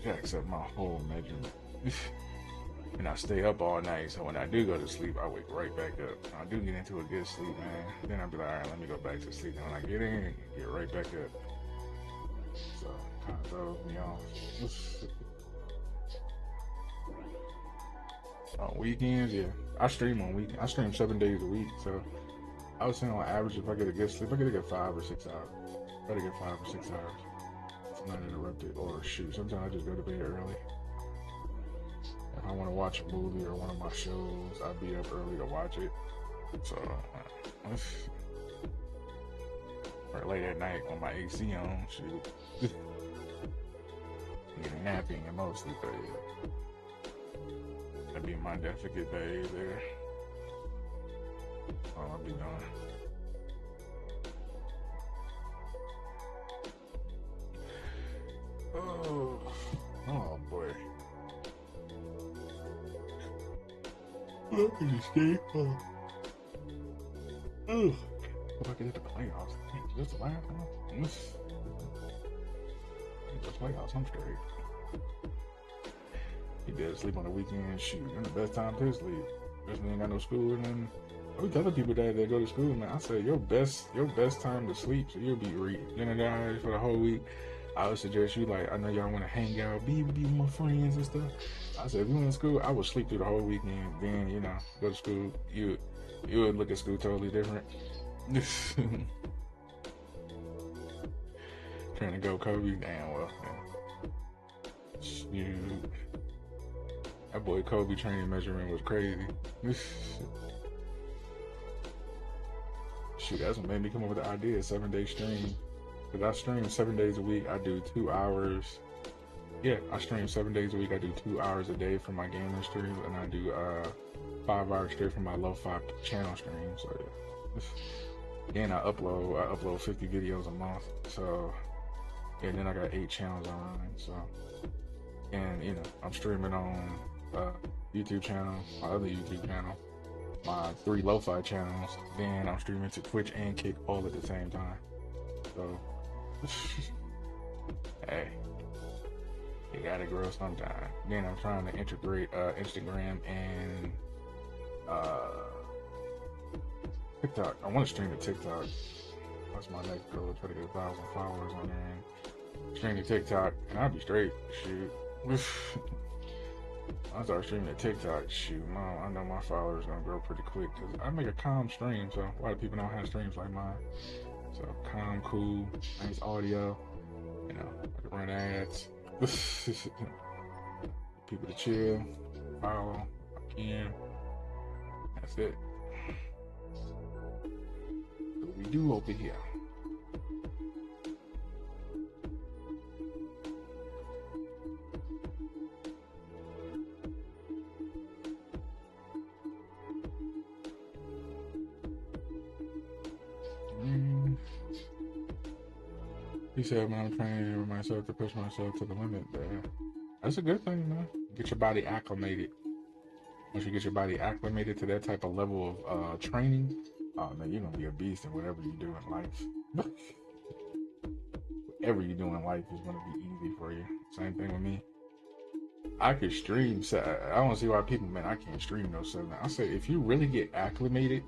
jacks up my whole measurement. And I stay up all night, so when I do go to sleep, I wake right back up. I do get into a good sleep, man. Then I'll be like, all right, let me go back to sleep. And when I get in, get right back up. So it kind of throws me off. On weekends, yeah. I stream on weekends. I stream 7 days a week, so I was saying on average, if I get a good sleep, I get a good 5 or 6 hours. I gotta get 5 or 6 hours. If I'm not interrupted, or shoot, sometimes I just go to bed early. If I want to watch a movie or one of my shows, I'd be up early to watch it. So, or late at night on my AC on, shoot. Getting napping and mostly, but yeah. be my deficit days there. All I'll be doing. Oh boy. Look at this game. Ugh. If I get into the playoffs, just laugh now. The playoffs, I'm straight. He did sleep on the weekend. Shoot, and the best time to sleep. Because we ain't got no school and then we tell people that they go to school, man. I say your best time to sleep, so you'll be re-energized for the whole week. I would suggest you, like, I know y'all want to hang out, be with my friends and stuff. I said if you in school, I would sleep through the whole weekend. Then, you know, go to school. You would look at school totally different. Trying to go Kobe, damn well. Man. Shoot. That boy Kobe training measurement was crazy. Shoot, that's what made me come up with the idea of 7-day stream. Because I stream 7 days a week. I do 2 hours. Yeah, I stream 7 days a week. I do 2 hours a day for my gaming streams, and I do 5 hours straight for my lo-fi channel stream. So yeah. And I upload 50 videos a month. So and then I got 8 channels online. So, and you know, I'm streaming on YouTube channel, my other YouTube channel, my 3 lo-fi channels. Then I'm streaming to Twitch and Kick all at the same time. So, hey, you gotta grow sometime. Then I'm trying to integrate Instagram and TikTok. I want to stream to TikTok. That's my next goal. Try to get 1,000 followers on there and stream to TikTok, and I'll be straight. Shoot. I start streaming to TikTok. Shoot, mom, I know my followers gonna grow pretty quick because I make a calm stream, so a lot of people don't have streams like mine. So calm, cool, nice audio. You know, I can run ads. People to chill, follow, again. That's it. What we do over here. He said, man, I'm training myself to push myself to the limit. That's a good thing, man. Get your body acclimated. Once you get your body acclimated to that type of level of training, oh man, you're gonna be a beast in whatever you do in life. Whatever you do in life is gonna be easy for you. Same thing with me. I could stream. I don't see why people, man, I can't stream no 7. I say if you really get acclimated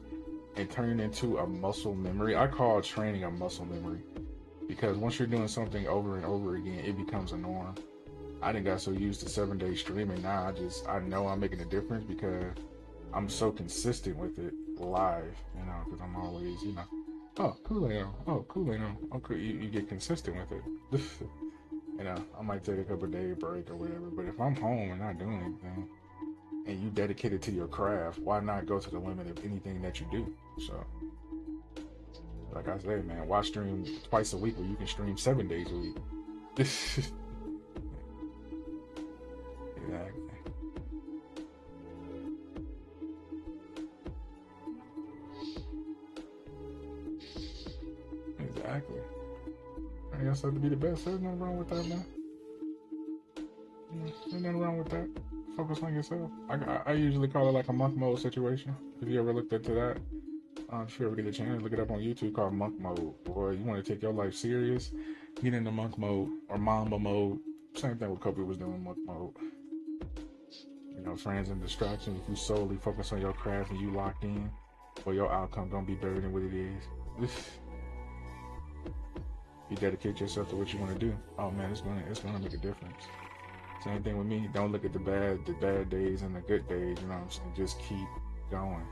and turn it into a muscle memory, I call training a muscle memory. Because once you're doing something over and over again, it becomes a norm. I didn't got so used to 7-day streaming. Now I know I'm making a difference because I'm so consistent with it live, you know, because I'm always, you know, oh, Kool-Aid on, oh, Kool-Aid on, okay, you get consistent with it. You know, I might take a couple day break or whatever, but if I'm home and not doing anything, and you dedicated to your craft, why not go to the limit of anything that you do? So, like I say, man, why stream twice a week where you can stream 7 days a week? Exactly. Exactly. I guess I have to be the best. There's nothing wrong with that, man. There's nothing wrong with that. Focus on yourself. I usually call it like a monk mode situation. If you ever looked into that. If you ever get a chance, look it up on YouTube, called monk mode. Boy, you want to take your life serious, get into monk mode or mamba mode. Same thing what Kobe was doing, monk mode. You know, friends and distractions. If you solely focus on your craft and you locked in, well, your outcome gonna be better than what it is. You dedicate yourself to what you want to do. Oh man, it's gonna make a difference. Same thing with me. Don't look at the bad days and the good days. You know what I'm saying? Just keep going.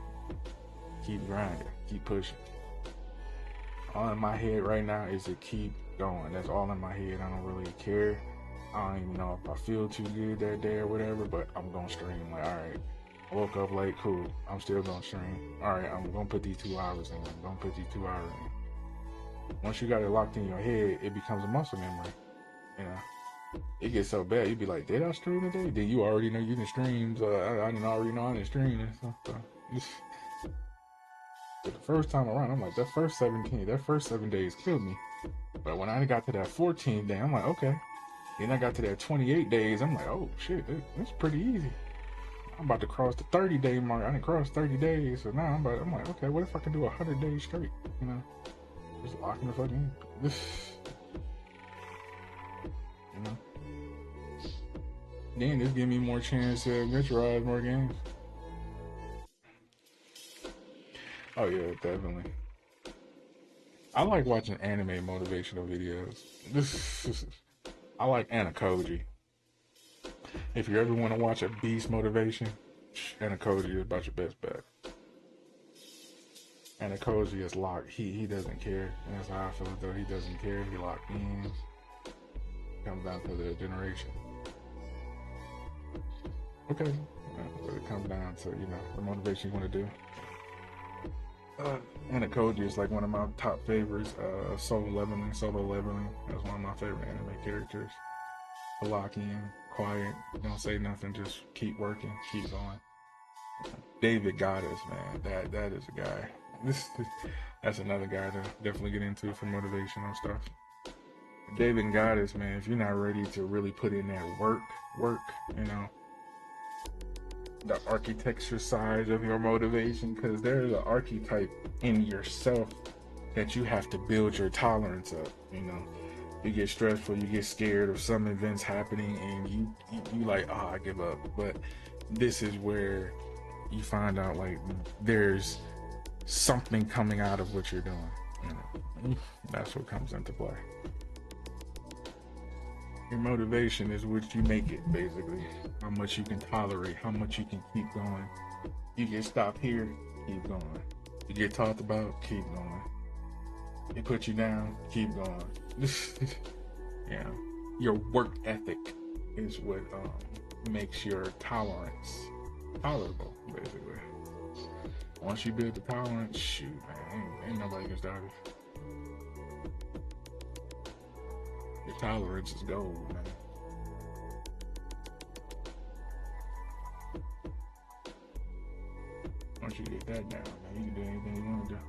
Keep grinding, keep pushing. All in my head right now is to keep going. That's all in my head. I don't really care. I don't even know if I feel too good that day or whatever, but I'm gonna stream. Like, all right, I woke up late, cool. I'm still gonna stream. All right, I'm gonna put these 2 hours in. I'm gonna put these 2 hours in. Once you got it locked in your head, it becomes a muscle memory. You know, it gets so bad. You'd be like, did I stream today? Then you already know you didn't stream. So I didn't already know I didn't stream and stuff. So but the first time around, I'm like, that first 7 days killed me. But when I got to that 14th day, I'm like, okay. Then I got to that 28 days. I'm like, oh shit, that's pretty easy. I'm about to cross the 30-day mark. I didn't cross 30 days, so now I'm like, okay, what if I can do 100 days straight? You know, just locking the fuck in. You know. Then this give me more chance to adventurize more games. Oh yeah, definitely. I like watching anime motivational videos. I like Anakoji. If you ever want to watch a beast motivation, Anakoji is about your best bet. Anakoji is locked. He doesn't care. And that's how I feel as though he doesn't care. He locked in. Comes down to the generation. Okay. But it comes down to, you know, the motivation you want to do. Anakoji is like one of my top favorites. Solo leveling. That's one of my favorite anime characters. Lock in, quiet, don't say nothing, just keep working, keep going. David Goddess, man, that is a guy. That's another guy to definitely get into for motivational stuff. David Goddess, man, if you're not ready to really put in that work, you know, the architecture side of your motivation, because there's an archetype in yourself that you have to build your tolerance up, you know. You get stressful, you get scared of some events happening, and you like, oh, I give up. But this is where you find out, like, there's something coming out of what you're doing. You know, that's what comes into play. Your motivation is what you make it, basically. How much you can tolerate, how much you can keep going. You get stopped here, keep going. You get talked about, keep going. They put you down, keep going. Yeah, your work ethic is what makes your tolerance tolerable, basically. Once you build the tolerance, shoot, man, ain't nobody can stop it. Your tolerance is gold, man. Once you get that down, man, you can do anything you want to do.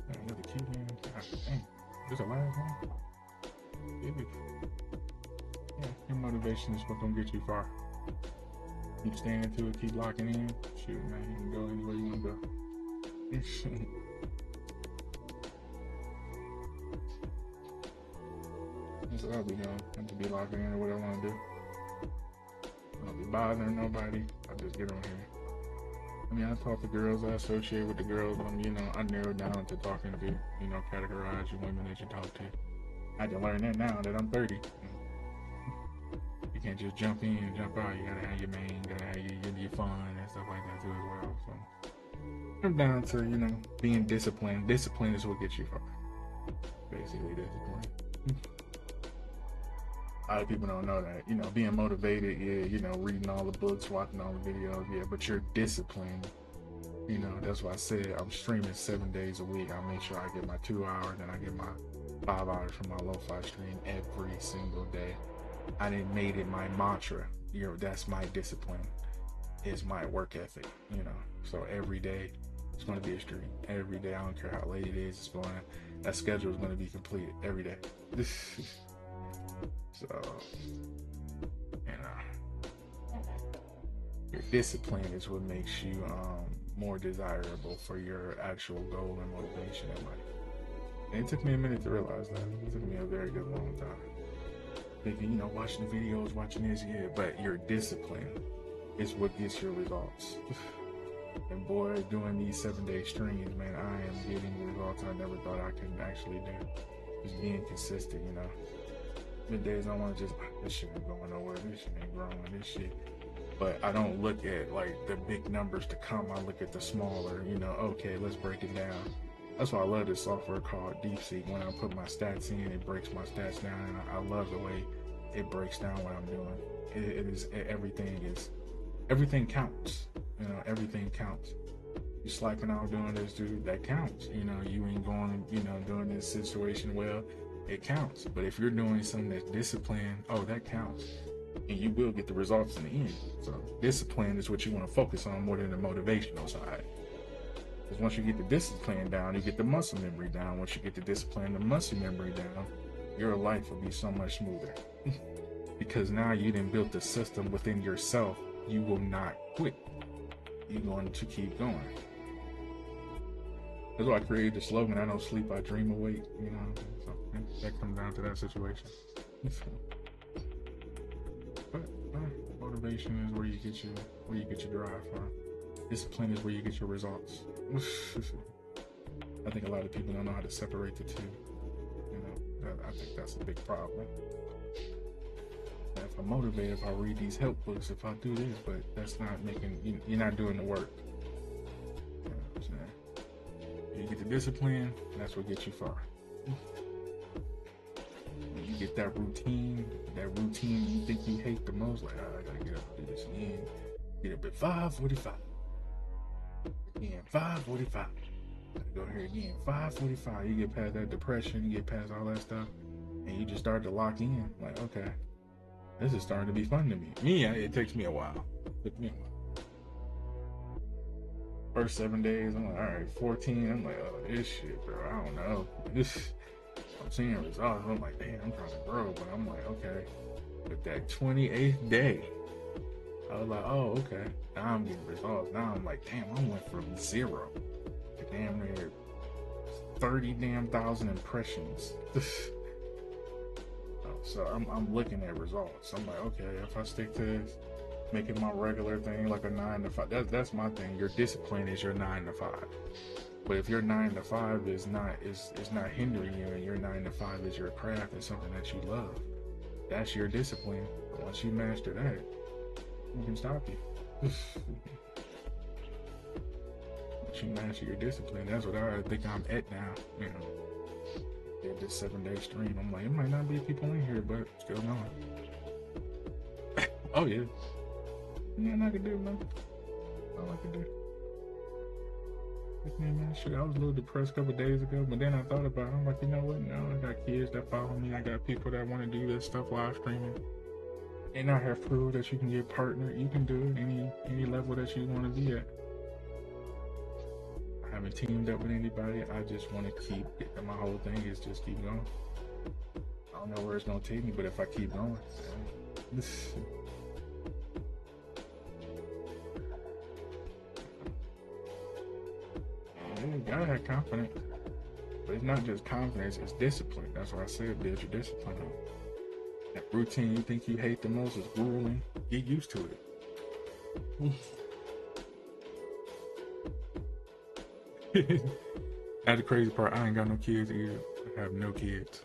Another key game. Dang, this the last one? Yeah, your motivation is what's gonna get you far. Keep staying to it, keep locking in. Shoot, man, you can go anywhere you want to go. That's what I'll be doing. I'm to be locking in what I want to do. I don't be bothering nobody. I just get on here. I mean, I talk to girls, I associate with the girls, you know, I narrow down to talking to, you know, categorize your women that you talk to. I had to learn that now that I'm 30. You can't just jump in and jump out. You gotta have your main, you gotta have your fun and stuff like that too as well. So I'm down to, you know, being disciplined. Discipline is what gets you far. Basically, discipline. A lot of people don't know that, you know, being motivated, yeah, you know, reading all the books, watching all the videos, yeah, but you're disciplined. You know, that's why I said I'm streaming 7 days a week. I make sure I get my 2 hours and I get my 5 hours from my lo-fi stream every single day. I didn't made it my mantra. You know, that's my discipline. Is my work ethic, you know. So every day it's gonna be a stream. Every day, I don't care how late it is, it's going. That schedule is gonna be completed every day. So, you know, your discipline is what makes you more desirable for your actual goal and motivation in life. And it took me a minute to realize that. It took me a very good long time. Thinking, you know, watching the videos, watching this, yeah, but your discipline is what gets your results. And boy, doing these 7-day streams, man, I am getting results I never thought I could actually do. Just being consistent, you know. The days I want to just, this shit ain't going nowhere, this shit ain't growing, this shit. But I don't look at like the big numbers to come, I look at the smaller, you know, okay, let's break it down. That's why I love this software called DeepSeek. When I put my stats in, it breaks my stats down, and I love the way it breaks down what I'm doing. Everything counts, you know, everything counts. You slacking out doing this, dude, that counts. You know, you ain't going, you know, doing this situation well. it counts. But if you're doing something that's disciplined, oh, that counts. And you will get the results in the end. So discipline is what you want to focus on more than the motivational side. Because once you get the discipline down, you get the muscle memory down. Once you get the discipline and the muscle memory down, your life will be so much smoother. Because now you done built the system within yourself. You will not quit. You're going to keep going. That's why I created the slogan, I don't sleep, I dream awake. You know, so that comes down to that situation. But motivation is where you get your drive from. Discipline is where you get your results. I think a lot of people don't know how to separate the two. You know, I think that's a big problem. If I'm motivated, if I read these help books, if I do this, but that's not making, you're not doing the work. You know what I'm saying? You get the discipline, that's what gets you far. When you get that routine you think you hate the most, like, oh, I gotta get up and do this again. Get up at 5:45. Again, 5:45. Gotta go here again, 5:45. You get past that depression, you get past all that stuff, and you just start to lock in. Like, okay, this is starting to be fun to me. Yeah, it takes me a while. First 7 days, I'm like, all right, 14. I'm like, oh, this shit, bro. I don't know. I'm seeing results. I'm like, damn, I'm trying to grow, but I'm like, okay. But that 28th day, I was like, oh, okay. Now I'm getting results. Now I'm like, damn, I went from 0 to damn near 30,000 impressions. So I'm looking at results. I'm like, okay, if I stick to this, make it my regular thing, like a 9 to 5. That's my thing. Your discipline is your 9 to 5. But if your 9 to 5 is not hindering you, and your 9 to 5 is your craft and something that you love, that's your discipline. But once you master that, who can stop you? Once you master your discipline, that's what I think I'm at now. You know, did this 7-day stream. I'm like, it might not be people in here, but still going. Oh yeah. Yeah, I can do, man. All I can do. Yeah, man, shit, I was a little depressed a couple days ago, but then I thought about it. I'm like, you know what? No, I got kids that follow me. I got people that want to do this stuff live streaming. And I have proof that you can get partnered. You can do it any level that you want to be at. I haven't teamed up with anybody. I just want to keep it. My whole thing is just keep going. I don't know where it's going to take me, but if I keep going. You gotta have confidence, but it's not just confidence, it's discipline. That's why I said build your discipline up. That routine you think you hate the most is grueling. Get used to it. That's the crazy part. I ain't got no kids either. I have no kids.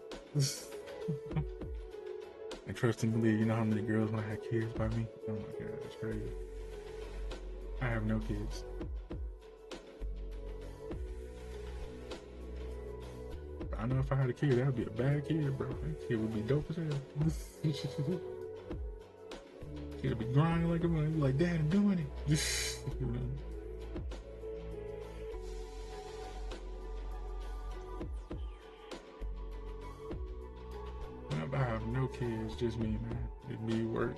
And trust and believe, you know how many girls want to have kids by me? Oh my god, that's crazy. I have no kids. I know if I had a kid, that would be a bad kid, bro. That kid would be dope as hell. Kid would be grinding like a man. He'd be like, Dad, I'm doing it. You know? I have no kids, just me, man. It'd be work.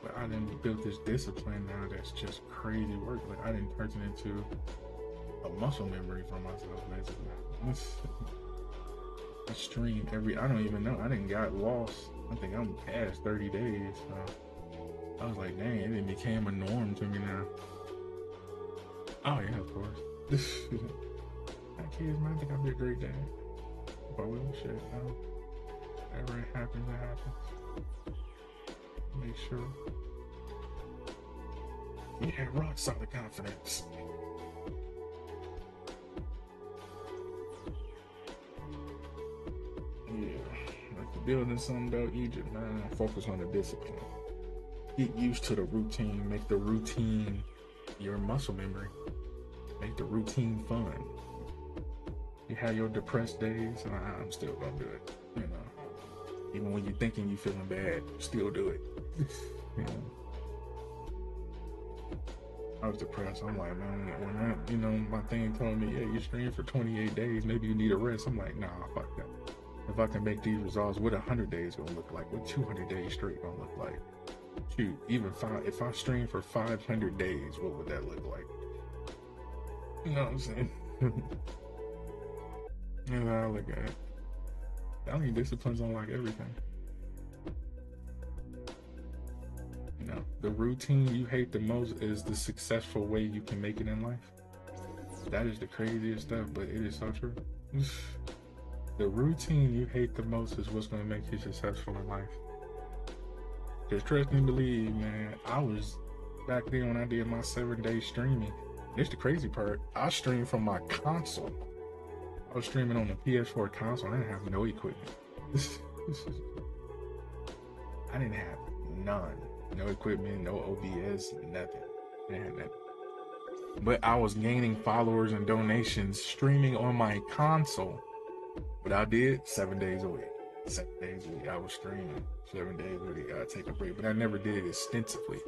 But I done built this discipline now that's just crazy work. Like I didn't turn it into a muscle memory for myself, basically. I stream I don't even know. I didn't got lost. I think I'm past 30 days. So I was like, dang, it became a norm to me now. Oh yeah, of course. That kids, man, I think I'll be a great dad. But well, shit, whatever happens, it happens. Make sure. Yeah, rock solid confidence. Building something about Egypt, man. Focus on the discipline. Get used to the routine. Make the routine your muscle memory. Make the routine fun. You have your depressed days, I'm still gonna do it. You know, even when you're thinking you're feeling bad, still do it. You know? I was depressed. I'm like, man, when I, my thing told me, yeah, you stream for 28 days, maybe you need a rest. I'm like, nah, fuck that. If I can make these results, what 100 days gonna look like? What 200 days straight gonna look like? Shoot, even if I stream for 500 days, what would that look like? You know what I'm saying? You know, I look at it. I mean, disciplines unlock everything. You know, the routine you hate the most is the successful way you can make it in life. That is the craziest stuff, but it is so true. The routine you hate the most is what's going to make you successful in life. Because trust me, believe, man, I was back then when I did my 7-day streaming. It's the crazy part. I streamed from my console. I was streaming on the PS4 console. I didn't have no equipment. I didn't have none. No equipment, no OBS, nothing. I didn't have nothing. But I was gaining followers and donations streaming on my console. What I did, 7 days a week. 7 days a week, I was streaming. 7 days a week, I'd take a break. But I never did it extensively.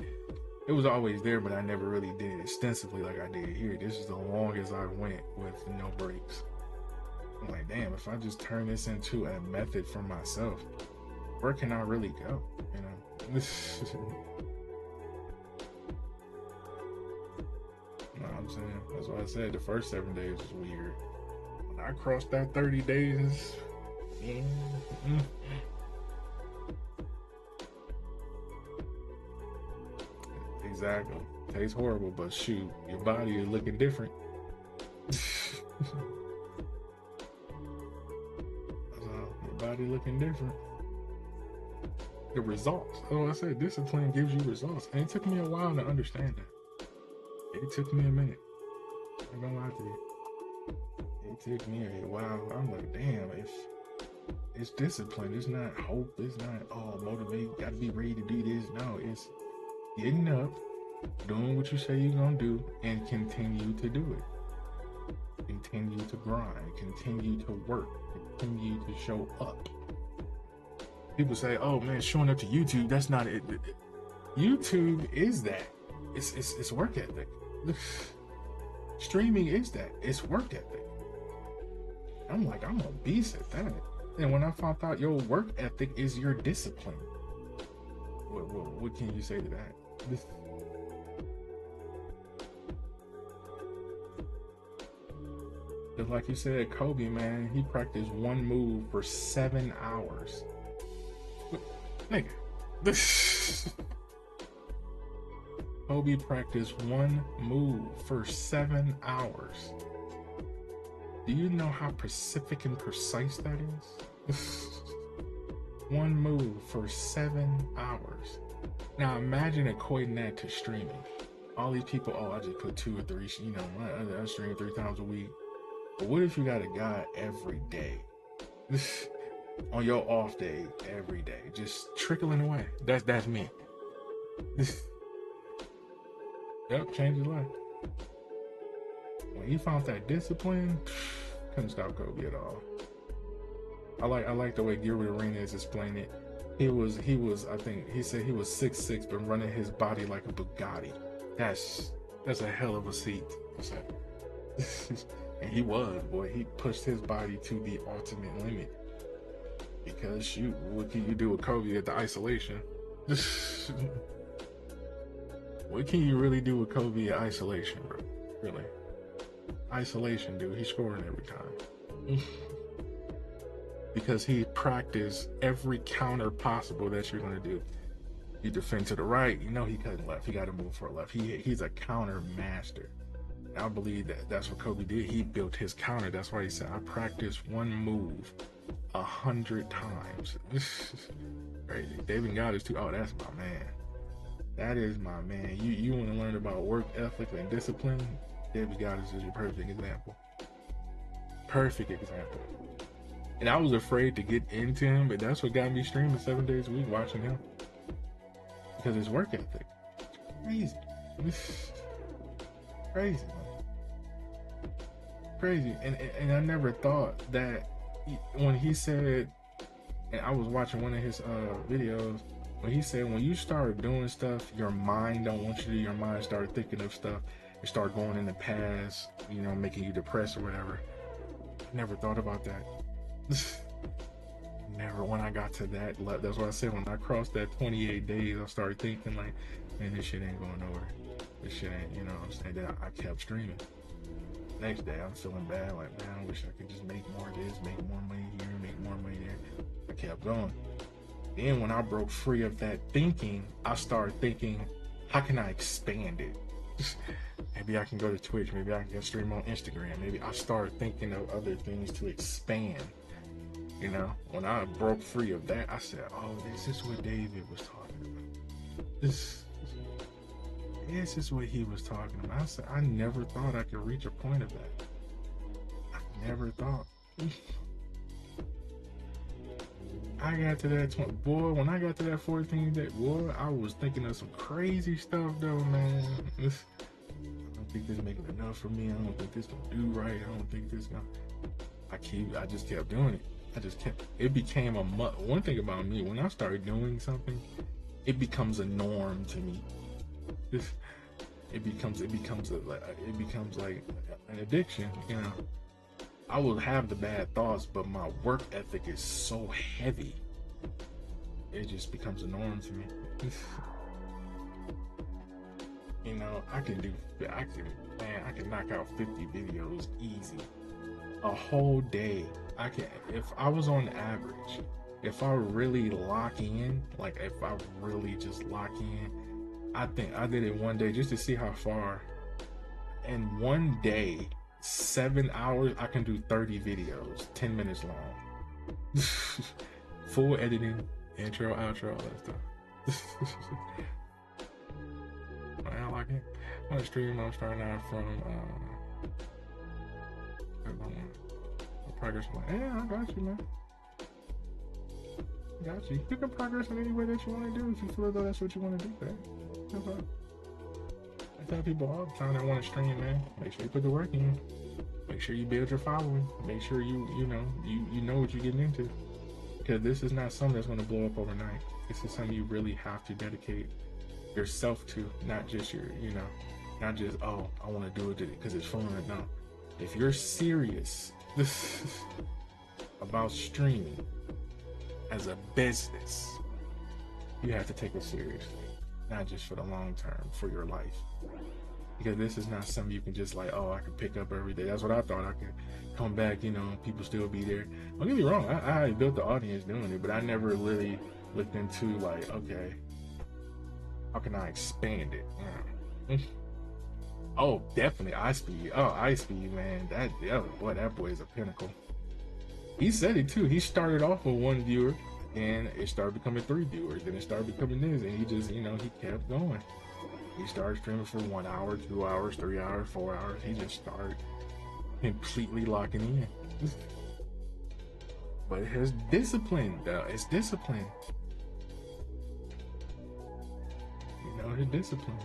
It was always there, but I never really did it extensively like I did here. This is the longest I went with no breaks. I'm like, damn, if I just turn this into a method for myself, where can I really go? You know? You know what I'm saying? That's why I said the first 7 days was weird. When I crossed that 30 days, exactly. Tastes horrible, but shoot, your body is looking different. Your body looking different. The results. Oh, I said discipline gives you results. And it took me a while to understand that. It took me a minute. I'm not gonna lie to you. It took me a while. I'm like, damn, it's discipline. It's not hope. It's not, oh, motivate. Gotta be ready to do this. No, it's getting up, doing what you say you're gonna do, and continue to do it. Continue to grind. Continue to work. Continue to show up. People say, oh man, showing up to YouTube, that's not it. YouTube is that. It's work ethic. Streaming is that. It's work ethic. I'm like, I'm a beast at that. And when I found out your work ethic is your discipline, what can you say to that? Just like you said, Kobe, man, he practiced one move for 7 hours. Nigga, Kobe practiced one move for 7 hours. Do you know how specific and precise that is? One move for 7 hours. Now imagine equating that to streaming. All these people, oh, I just put 2 or 3, you know, I stream 3 times a week. But what if you got a guy every day? On your off day, every day, just trickling away. That's me. Yep, changed his life. When he found that discipline, couldn't stop Kobe at all. I like the way Gilbert Arenas explained it. He was I think he said he was 6'6", but running his body like a Bugatti. That's a hell of a seat. And he was, boy, he pushed his body to the ultimate limit. Because shoot, what can you do with Kobe at the isolation? What can you really do with Kobe at isolation, bro? Really? Isolation, dude, he's scoring every time. Because he practiced every counter possible that you're gonna do. You defend to the right, you know he cutting left, he gotta move for a left. He's a counter master. I believe that's what Kobe did. He built his counter. That's why he said, I practiced one move 100 times. Crazy. David Goddard too. Oh, that's my man. That is my man. You want to learn about work ethic and discipline? David Goddard is your perfect example. Perfect example. And I was afraid to get into him, but that's what got me streaming 7 days a week watching him. Because his work ethic. Crazy. Crazy, man. Crazy. And I never thought that when he said, and I was watching one of his videos, when he said when you start doing stuff your mind don't want you to do, your mind start thinking of stuff, you start going in the past, you know, making you depressed or whatever. I never thought about that. Never. When I got to that, that's what I said, when I crossed that 28 days, I started thinking like, man, this shit ain't going nowhere. This shit ain't, you know what I'm saying? Then I kept streaming. Next day, I'm feeling bad, like, man, I wish I could just make more of this, make more money here, make more money there. I kept going. Then when I broke free of that thinking, I started thinking, how can I expand it? Maybe I can go to Twitch, maybe I can stream on Instagram, maybe I started thinking of other things to expand. You know, when I broke free of that, I said, oh, this is what David was talking about. This is what he was talking about. I said, I never thought I could reach a point of that. I never thought. I got to that 20, boy, when I got to that 14 day, boy, I was thinking of some crazy stuff though, man. I don't think this making enough for me. I don't think this gonna do right. I don't think this gonna, I just kept doing it. It became a one thing about me, when I started doing something, it becomes a norm to me. It becomes like an addiction, you know. I will have the bad thoughts, but my work ethic is so heavy, it just becomes a norm to me. You know, I can knock out 50 videos easy. A whole day, if I was on average, if I really lock in, like if I really just lock in, I think I did it one day just to see how far. In one day, 7 hours, I can do 30 videos, 10 minutes long. Full editing, intro, outro, all that stuff. I like it. On the stream, I'm starting out from progress. Yeah, I got you, man. Got you. You can progress in any way that you want to do if you feel as though that's what you want to do, man. That's all. I tell people all the time that want to stream, man, make sure you put the work in. Make sure you build your following. Make sure you know what you're getting into. Because this is not something that's going to blow up overnight. This is something you really have to dedicate yourself to, not just not just, oh, I want to do it because it's fun. No. If you're serious about streaming as a business, you have to take it seriously, not just for the long term, for your life. Because this is not something you can just like, oh, I can pick up every day. That's what I thought. I could come back, you know, people still be there. Don't get me wrong, I built the audience doing it, but I never really looked into like, okay, how can I expand it? Oh, definitely iSpeed. Oh, iSpeed, man. That boy is a pinnacle. He said it too. He started off with 1 viewer, and it started becoming 3 viewers, and it started becoming this, and he just, he kept going. He started streaming for 1 hour, 2 hours, 3 hours, 4 hours. He just started completely locking in. But his discipline, though, it's discipline. You know, his discipline.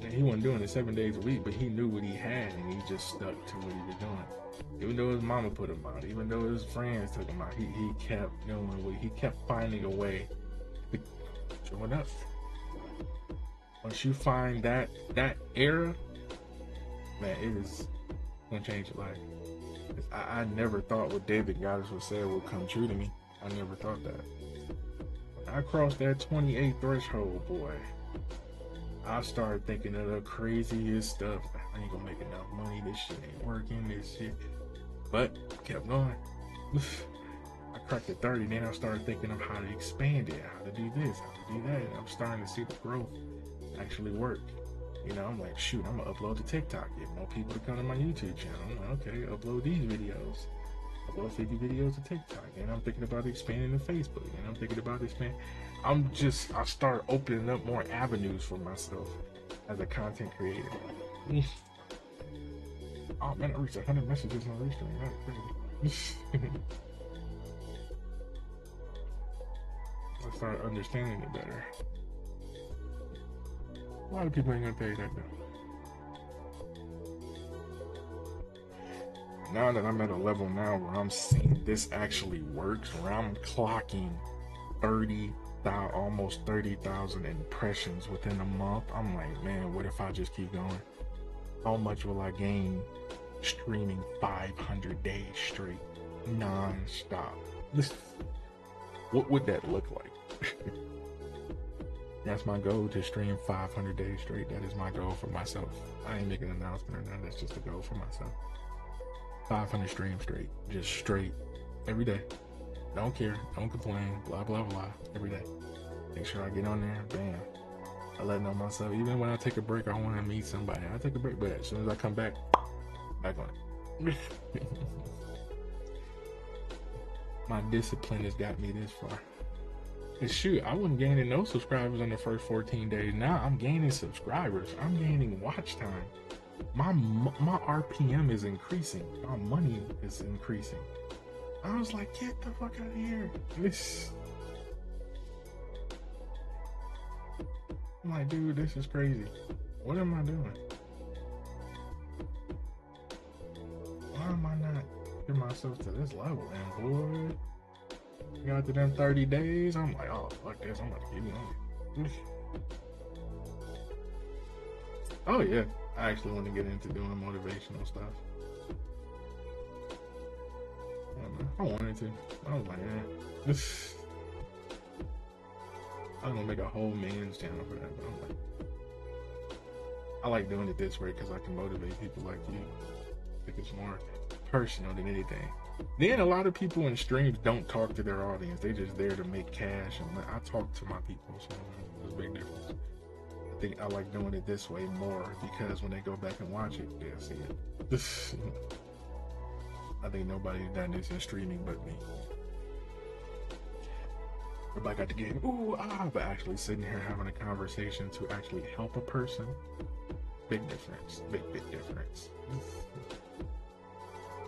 And he wasn't doing it 7 days a week, but he knew what he had, and he just stuck to what he was doing. Even though his mama put him out, even though his friends took him out, he kept doing what he kept finding a way to show up. Once you find that era, man, it is gonna change your life. I never thought what David Goddess would say would come true to me. I never thought that. When I crossed that 28 threshold, boy, I started thinking of the craziest stuff. I ain't gonna make enough money. This shit ain't working. This shit, but kept going. I cracked the 30, then I started thinking of how to expand it, how to do this, how to do that. And I'm starting to see the growth actually work. You know, I'm like, shoot, I'm gonna upload to TikTok, get more people to come to my YouTube channel. I'm like, okay, upload these videos, upload 50 videos to TikTok, and I'm thinking about expanding to Facebook, and I'm thinking about expanding. I start opening up more avenues for myself as a content creator. Oh man, I reached 100 messages on Instagram. That's crazy. I started understanding it better. A lot of people ain't gonna tell you that though. Now that I'm at a level now where I'm seeing this actually works, where I'm clocking 30 almost 30,000 impressions within a month. I'm like, man, what if I just keep going? How much will I gain streaming 500 days straight, non-stop? What would that look like? That's my goal, to stream 500 days straight. That is my goal for myself. I ain't making an announcement or nothing. That's just a goal for myself. 500 streams straight, just straight, every day. Don't care, don't complain, blah, blah, blah, every day. Make sure I get on there, bam. I let know myself, even when I take a break, I want to meet somebody. I take a break, but as soon as I come back on it. My discipline has got me this far. And shoot, I wasn't gaining no subscribers in the first 14 days. Now I'm gaining subscribers. I'm gaining watch time. My RPM is increasing. My money is increasing. I was like, get the fuck out of here. I'm like, dude, this is crazy. What am I doing? Why am I not getting myself to this level? And boy, got to them 30 days. I'm like, oh, fuck this. I'm about to keep going. Oh, yeah. I actually want to get into doing motivational stuff. I wanted to. I was like, eh. I was gonna make a whole man's channel for that, but I'm like, I like doing it this way because I can motivate people like you. I think it's more personal than anything. Then a lot of people in streams don't talk to their audience. They just there to make cash, and I talk to my people, so there's a big difference. I think I like doing it this way more because when they go back and watch it, they'll see it. I think nobody's done this in streaming but me. Everybody got the game, ooh, but actually sitting here having a conversation to actually help a person, big difference, big difference.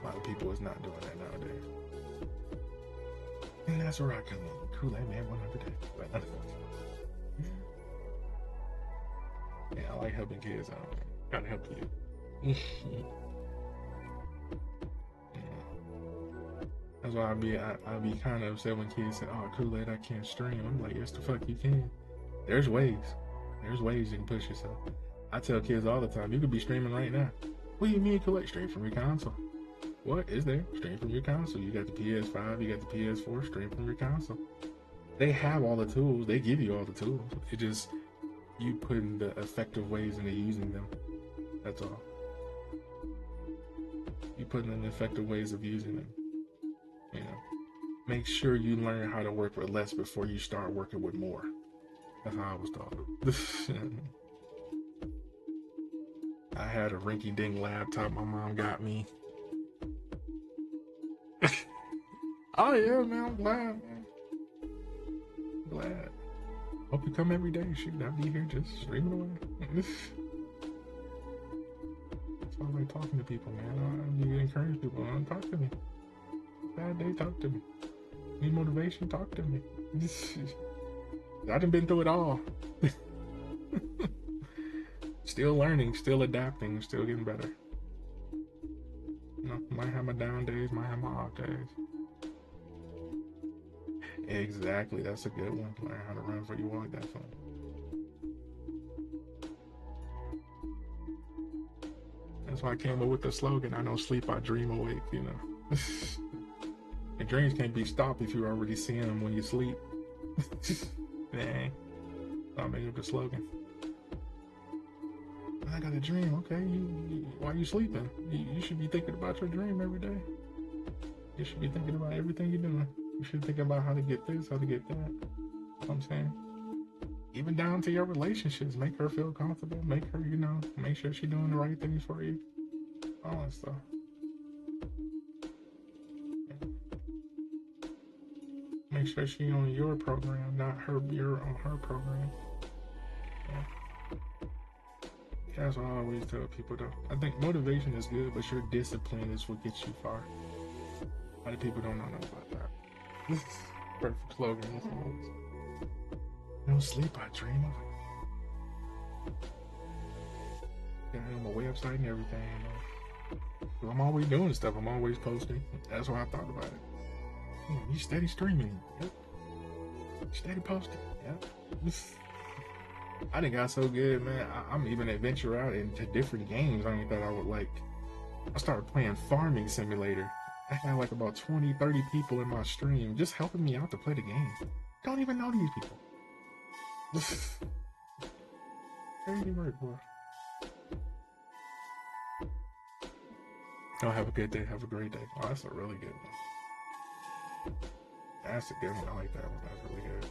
A lot of people is not doing that nowadays. And that's where I come in. KOOLAIDMAN100X. Yeah, I like helping kids out. Gotta help you. That's why I be kind of upset when kids say, oh, Kool-Aid, I can't stream. I'm like, yes, the fuck you can. There's ways. There's ways you can push yourself. I tell kids all the time, you could be streaming right now. What do you mean, Kool-Aid? Stream from your console. What is there? Stream from your console. You got the PS5, you got the PS4, stream from your console. They have all the tools. They give you all the tools. It just, you putting the effective ways into using them. That's all. You putting in the effective ways of using them. You know, make sure you learn how to work with less before you start working with more. That's how I was taught. I had a rinky-dink laptop my mom got me. Oh yeah, man, I'm glad, man. I'm glad. Hope you come every day. Shoot, I'll be here just streaming away. That's why I like talking to people, man. I encourage people. Talk to me. Bad day, talk to me. Need motivation, talk to me. I done been through it all. Still learning, still adapting, still getting better. You know, might have my down days, might have my off days. Exactly, that's a good one. Learn how to run before you walk, that fun. That's why I came up with the slogan, I don't sleep, I dream awake, you know. And dreams can't be stopped if you already see them when you sleep. Dang. I'll make up the slogan. I got a dream, okay? Why are you sleeping? You should be thinking about your dream every day. You should be thinking about everything you're doing. You should think about how to get this, how to get that. That's what I'm saying. Even down to your relationships. Make her feel comfortable. Make her, you know, make sure she's doing the right things for you. All that stuff. Make sure she's on your program, not you're on her program. Yeah. That's what I always tell people though. I think motivation is good, but your discipline is what gets you far. A lot of people don't know about that. This is perfect slogan. No sleep, I dream of it. Got it on my website and everything. You know. I'm always doing stuff. I'm always posting. That's why I thought about it. You steady streaming. Yep. Steady posting. Yeah. I done got so good, man. I'm even adventure out into different games I thought I would like. I started playing Farming Simulator. I had like about 20, 30 people in my stream just helping me out to play the game. Don't even know these people. Crazy work, boy. Oh, have a good day. Have a great day. Oh, that's a really good one. That's a good one. I like that one. That's really good.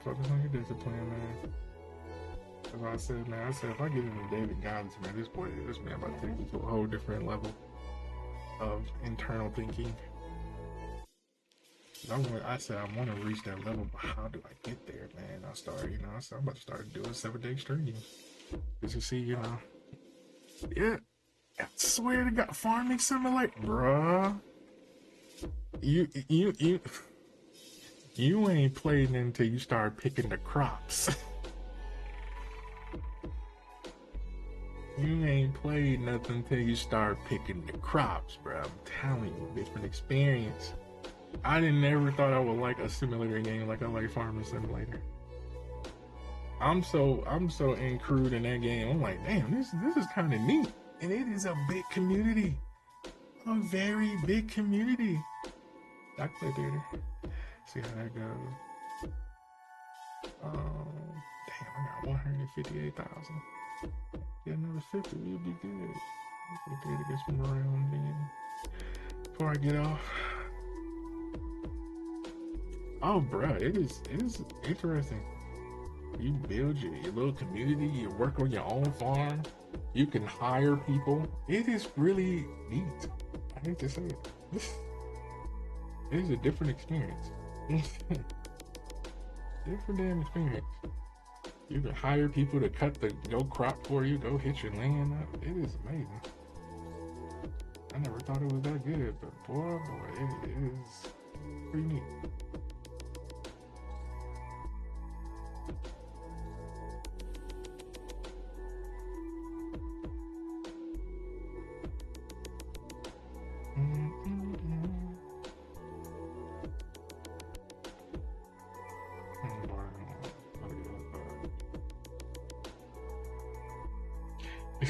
Focus on your discipline, man. That's what I said, man. I said if I get into David Goggins, man, this man about to take me to a whole different level of internal thinking. I said I want to reach that level, but how do I get there, man? I started, I said I'm about to start doing 7-day streams. Just to see, yeah. I swear to God, Farming Simulator, bruh. You ain't played until you start picking the crops. You ain't played nothing until you start picking the crops, bro. I'm telling you, different experience. I never thought I would like a simulator game like I like Farming Simulator. I'm so encrued in that game. I'm like, damn, this is kind of neat, and it is a big community, a very big community. I play theater. See how that goes. Damn, I got 158,000. Get another 50, we'll be good. We'll be good to get some around then. Before I get off. Oh, bro, it is interesting. You build your little community. You work on your own farm. You can hire people. It is really neat. I hate to say it. It is a different experience. Different damn experience. You can hire people to go crop for you, go hit your land up. It is amazing. I never thought it was that good, but boy, it is pretty neat.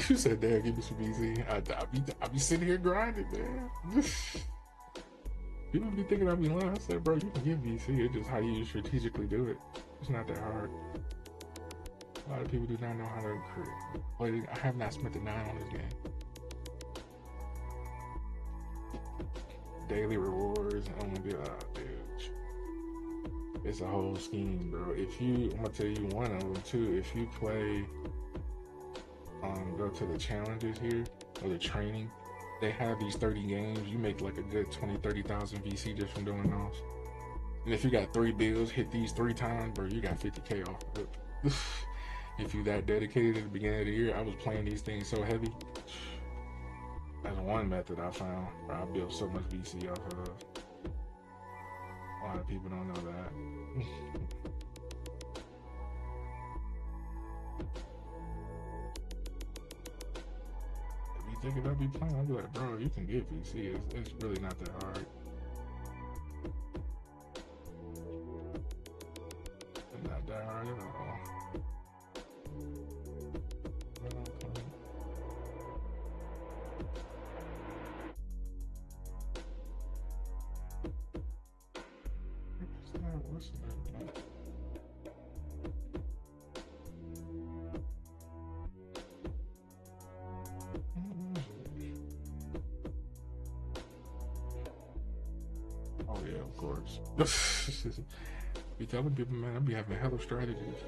You said, "Dad, give me some VC." I be sitting here grinding, man. People be thinking I be lying. I said, "Bro, you can give VC. It's just how you strategically do it. It's not that hard." A lot of people do not know how to create. I have not spent the 9 on this game. Daily rewards. I'm gonna be dude. It's a whole scheme, bro. I'm gonna tell you one of them too. If you play. Go to the challenges here or the training, they have these 30 games. You make like a good 20-30,000 VC just from doing those. And if you got 3 bills, hit these 3 times, bro, you got 50K off of it. If you that dedicated at the beginning of the year, I was playing these things so heavy. That's one method I found where I built so much VC off of. A lot of people don't know that. If I be playing, I'll be like, bro, you can get VC. It's really not that hard. It's not that hard at all. What's that? Oh yeah, of course. Be telling people, man, I be having hella strategies.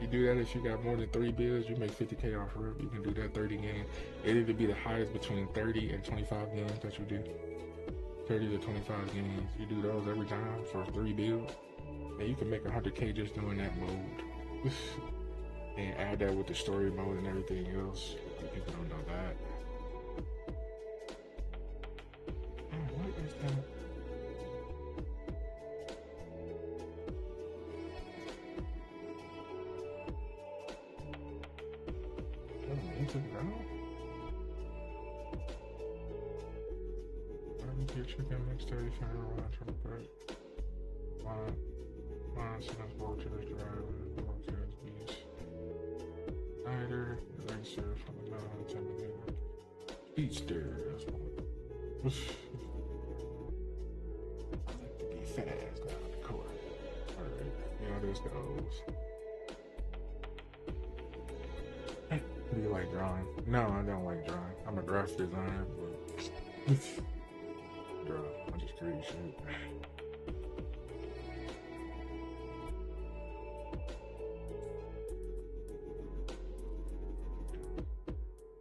You do that if you got more than 3 bills, you make 50K off rip. You can do that 30 games. It either be the highest between 30 and 25 games that you do. 30 to 25 games. You do those every time for 3 bills. And you can make 100K just doing that mode. And add that with the story mode and everything else. People don't know that. Oh, what is that? Butter chicken mixed 30 finger ranch on bread. Mine sends pork cheese drive and pork cheese beef. Cider, ring syrup from the non-intimidated. Beach stir, that's one. I like to be fast down the court. Alright, you know how this goes. Do you like drawing? No, I don't like drawing. I'm a graphic designer, but draw. I just create shit.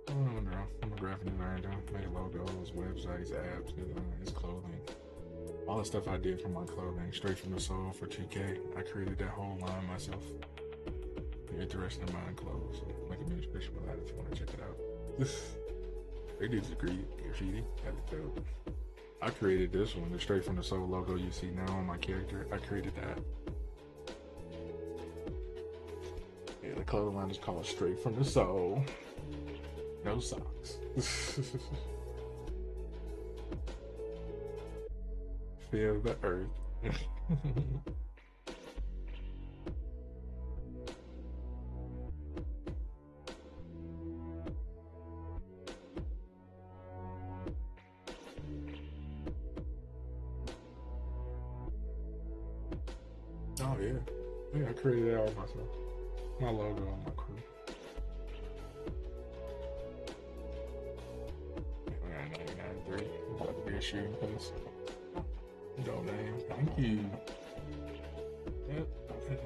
I'm a graphic designer. Make logos, websites, apps, designs, clothing. All the stuff I did for my clothing, straight from the soul for 2K. I created that whole line myself. If you're interested in buying clothes, so make a description for that if you want to check it out. They did graffiti. That is dope. I created this one, the Straight from the Soul logo you see now on my character. I created that. Yeah, the clothing line is called Straight from the Soul. No socks. Feel the earth. Oh yeah. Yeah, I created it all myself. My logo on my crew. I got 99.3. About to be a shooting place. Dope name. Thank you. Yep.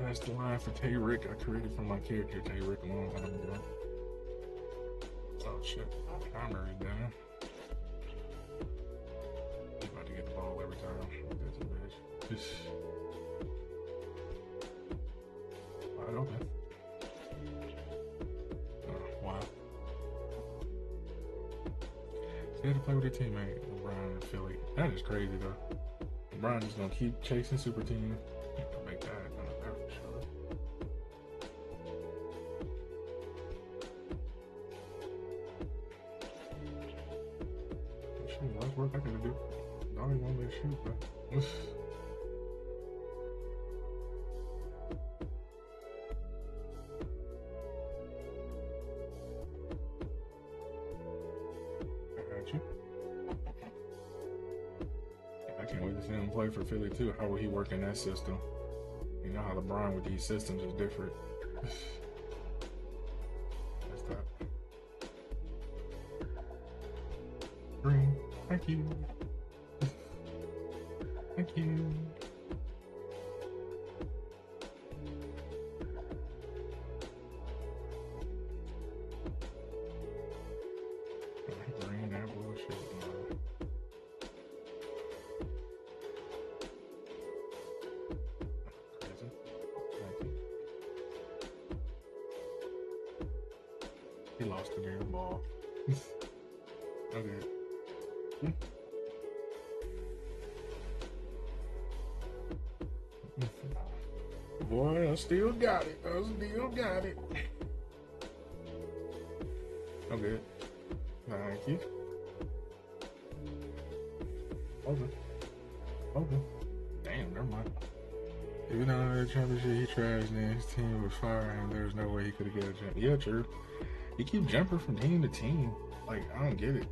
That's the line for Tay Rick I created from my character Tay Rick a long time ago. Oh shit. Camera is down. I'm about to get the ball every time. That's a bitch. Just wide open. Oh, wow. Scared to play with your teammate, LeBron and Philly. That is crazy though. LeBron is gonna keep chasing super team. Make that for sure. Shit, less work I gotta do. I don't even want to shoot, but I can't wait to see him play for Philly too. How will he work in that system? You know how LeBron with these systems is different. That's that. Green. Thank you. Thank you. Green, that bullshit. He lost the damn ball. Okay. Boy, I still got it. Okay. Thank you. Over. Damn, never mind. Even though the championship he trashed and his team was firing, there's no way he could have got a jump. Yeah, true. He keep jumping from team to team. Like, I don't get it.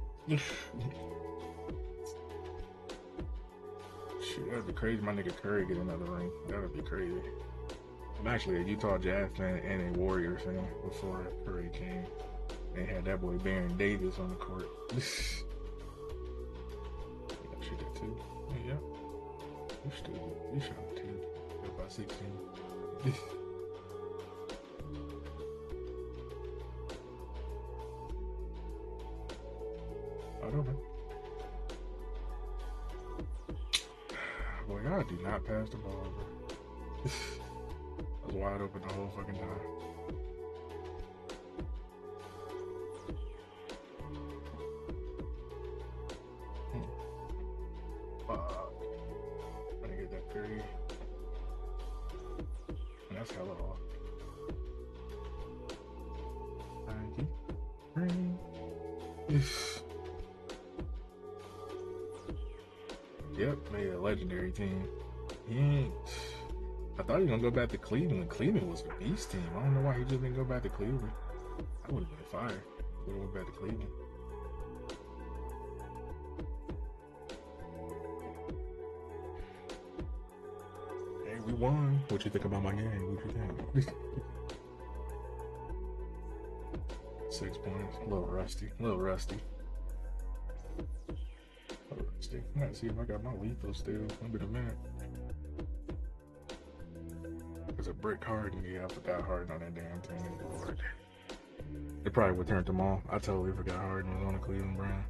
Shit, that'd be crazy. My nigga Curry get another ring. That would be crazy. I'm actually a Utah Jazz fan and a Warriors fan before Curry came. They had that boy Baron Davis on the court. Shoot that too. Yeah. You stupid. You shot too. About 16. I don't know. Boy, y'all do not pass the ball, bro. I was wide open the whole fucking time. Fuck. I'm gonna get that 30. And that's hella off. Thank you. legendary team. He ain't. I thought he was gonna go back to Cleveland. Cleveland was a beast team. I don't know why he just didn't go back to Cleveland. I would have been fired. He would have went back to Cleveland. Hey, we won. What you think about my game? What you think? 6 points. A little rusty. A little rusty. I gotta see if I got my lethal still. It's been a minute. There's a brick Harden. Yeah, I forgot Harden on that damn team. Lord. It probably would turn them off. I totally forgot Harden was on the Cleveland Browns.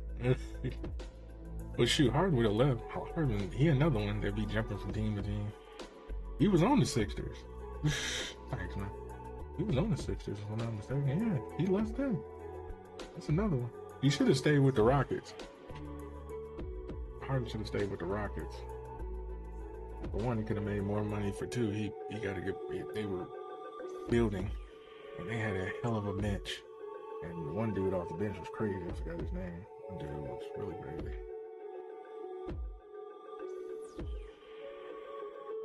Well, shoot, Harden would have left. Harden, he another one that be jumping from team to team. He was on the Sixers. Thanks, man. He was on the Sixers, if I'm not mistaken. Yeah, he left them. That's another one. He should have stayed with the Rockets. Harden should have stayed with the Rockets. For one, he could have made more money. For two, he got to get. They were building, and they had a hell of a bench. And one dude off the bench was crazy. I forgot his name. One dude was really crazy.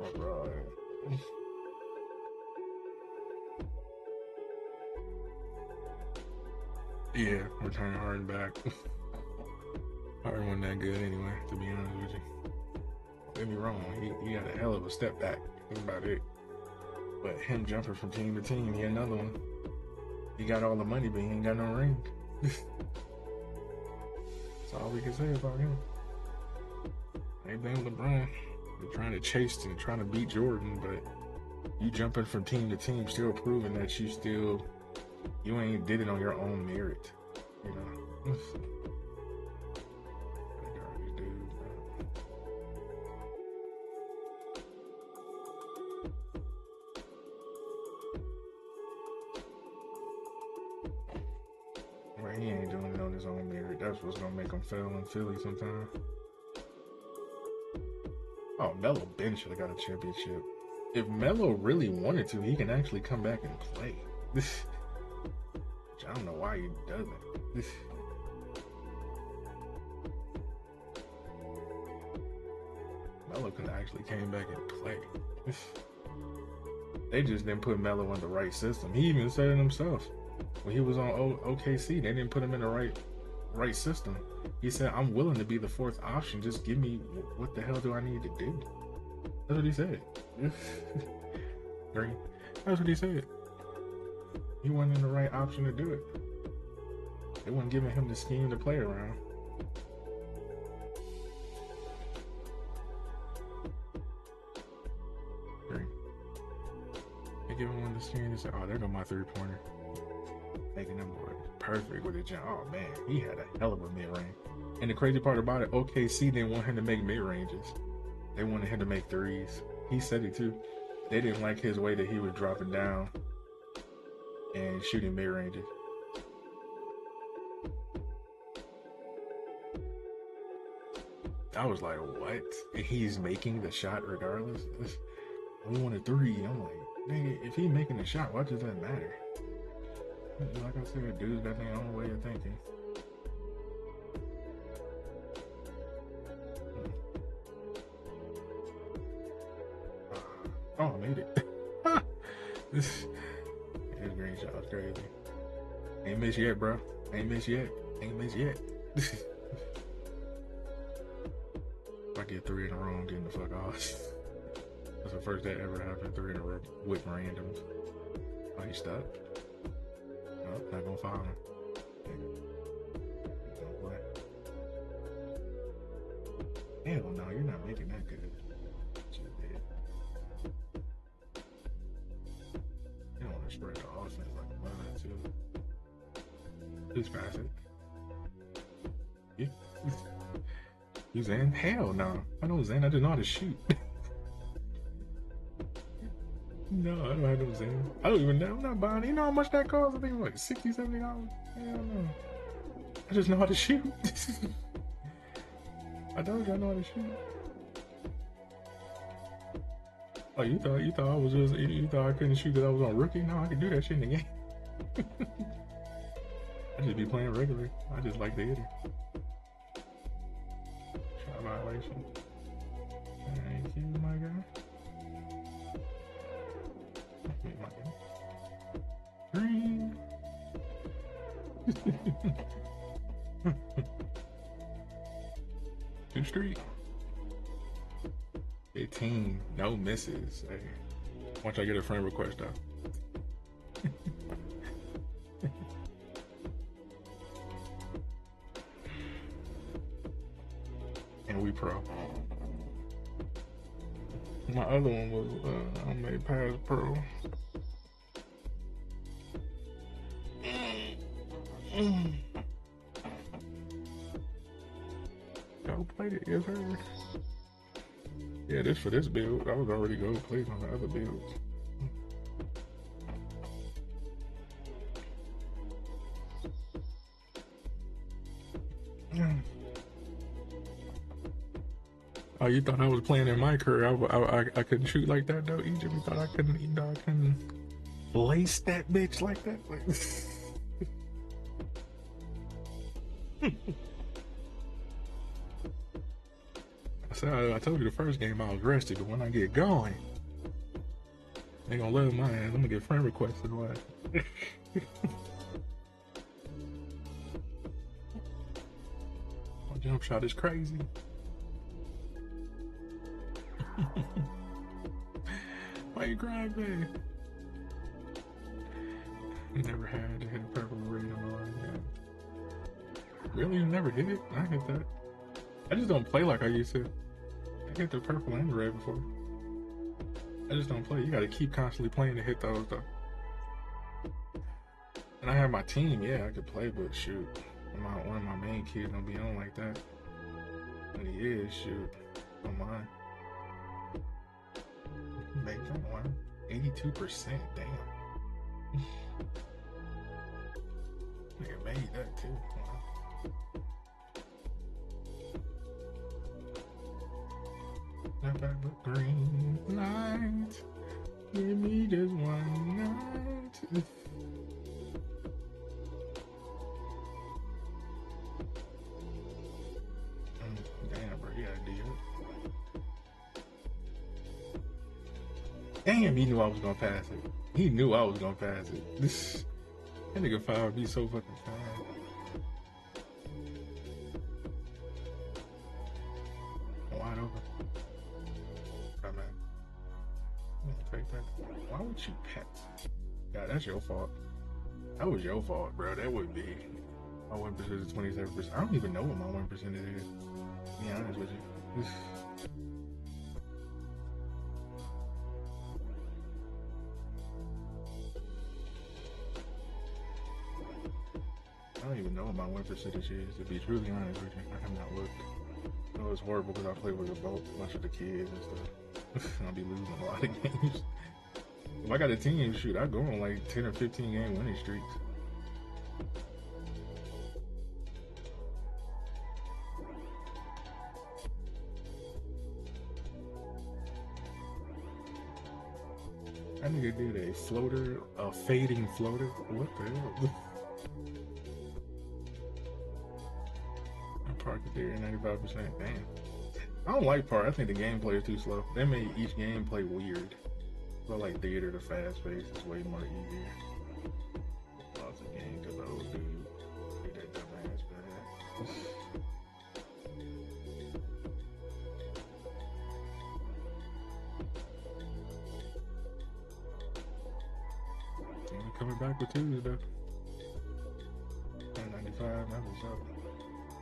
Oh, right. Yeah, return Harden back. Harden wasn't that good anyway, to be honest with you. Don't get me wrong, he had a hell of a step back. That's about it. But him jumping from team to team, he another one. He got all the money, but he ain't got no ring. That's all we can say about him. Same thing with LeBron. They're trying to chase and trying to beat Jordan, but you jumping from team to team, still proving that you ain't did it on your own merit, you know. Well, he ain't doing it on his own merit. That's what's gonna make him fail in Philly sometime. Oh, Melo Ben should have got a championship. If Melo really wanted to, he can actually come back and play. I don't know why he doesn't. Melo could have actually came back and played. They just didn't put Melo in the right system. He even said it himself. When he was on OKC, they didn't put him in the right system. He said, I'm willing to be the fourth option. Just give me, what the hell do I need to do? That's what he said. Green. That's what he said. He wasn't in the right option to do it. They weren't giving him the scheme to play around. Green. They give him the scheme and say, oh, there go my three-pointer. Making them boy perfect with a jump. Oh man, he had a hell of a mid-range. And the crazy part about it, OKC didn't want him to make mid-ranges. They wanted him to make threes. He said it too. They didn't like his way that he was dropping down and shooting mid-ranges. I was like, what? And he's making the shot regardless? We want a three. I'm like, nigga, if he's making the shot, why does that matter? Like I said, dudes got their own way of thinking. Oh, I made it. This green shot was crazy. Ain't missed yet, bro. Ain't missed yet. Ain't missed yet. If I get three in a row, I'm getting the fuck off. That's the first that ever happened. 3 in a row with randoms. Oh, he stuck. Nope, not gonna follow him. Don't play. Hell no, you're not making that good. You don't want to spread the offense like a mother too. Please pass it. Yeah. You Zen? Hell no. I know Zen, I just know how to shoot. No, I don't have no Zen. I don't even know. I'm not buying it. You know how much that costs? I think like $60, $70. Hell no. I just know how to shoot. I told you I know how to shoot. Oh, you thought I was just, you thought I couldn't shoot because I was on rookie? No, I can do that shit in the game. I just be playing regular. I just like the hitter. Shot violation. Thank you, my guy. Thank you, my guy. Green. Two street. 18. No misses. Hey. Once I get a friend request out. And we pro. My other one was I made pass pro. Go played it, yes sir. Yeah, this for this build. I was already go played on the other builds. Oh, you thought I was playing in my career? I couldn't shoot like that though. Egypt, you thought I couldn't? You know, I couldn't lace that bitch like that. I told you the first game I was rested, but when I get going, they gonna love my ass. I'm gonna get friend requests and what. My jump shot is crazy. Why you crying, babe? Never had to hit a purple ring in my life. Really? You never hit it? I hit that. I just don't play like I used to. I hit the purple and the red before. I just don't play. You gotta keep constantly playing to hit those though. And I have my team, yeah, I could play, but shoot. One of my main kids don't be on like that. And he is, shoot. Don't mind. Make that one. 82%, damn. Nigga made that too. Wow. Nothing but green light. Give me just one night. Damn, bro, you gotta do it. Damn, he knew I was gonna pass it. He knew I was gonna pass it. That nigga 5 so fucking fast. Wide open. Right, man. Take that. Why would you pass? God, that's your fault. That was your fault, bro. That would be. My win percentage is 27%. I don't even know what my win percentage is. To be honest with you. I don't even know what my win percentage is, to be truly honest with you. I have not looked. I know it's horrible because I play with a bunch of the kids and stuff. I'll be losing a lot of games. If I got a team, shoot, I go on like 10 or 15 game winning streaks. That nigga did a floater, a fading floater. What the hell? I parked it there 95%. Damn. I don't like park. I think the gameplay is too slow. They made each gameplay weird. So like theater, the fast pace is way more easier. Lots of games because old dude did that dumbass bad. Coming back with Tuesday though. 95, that was up.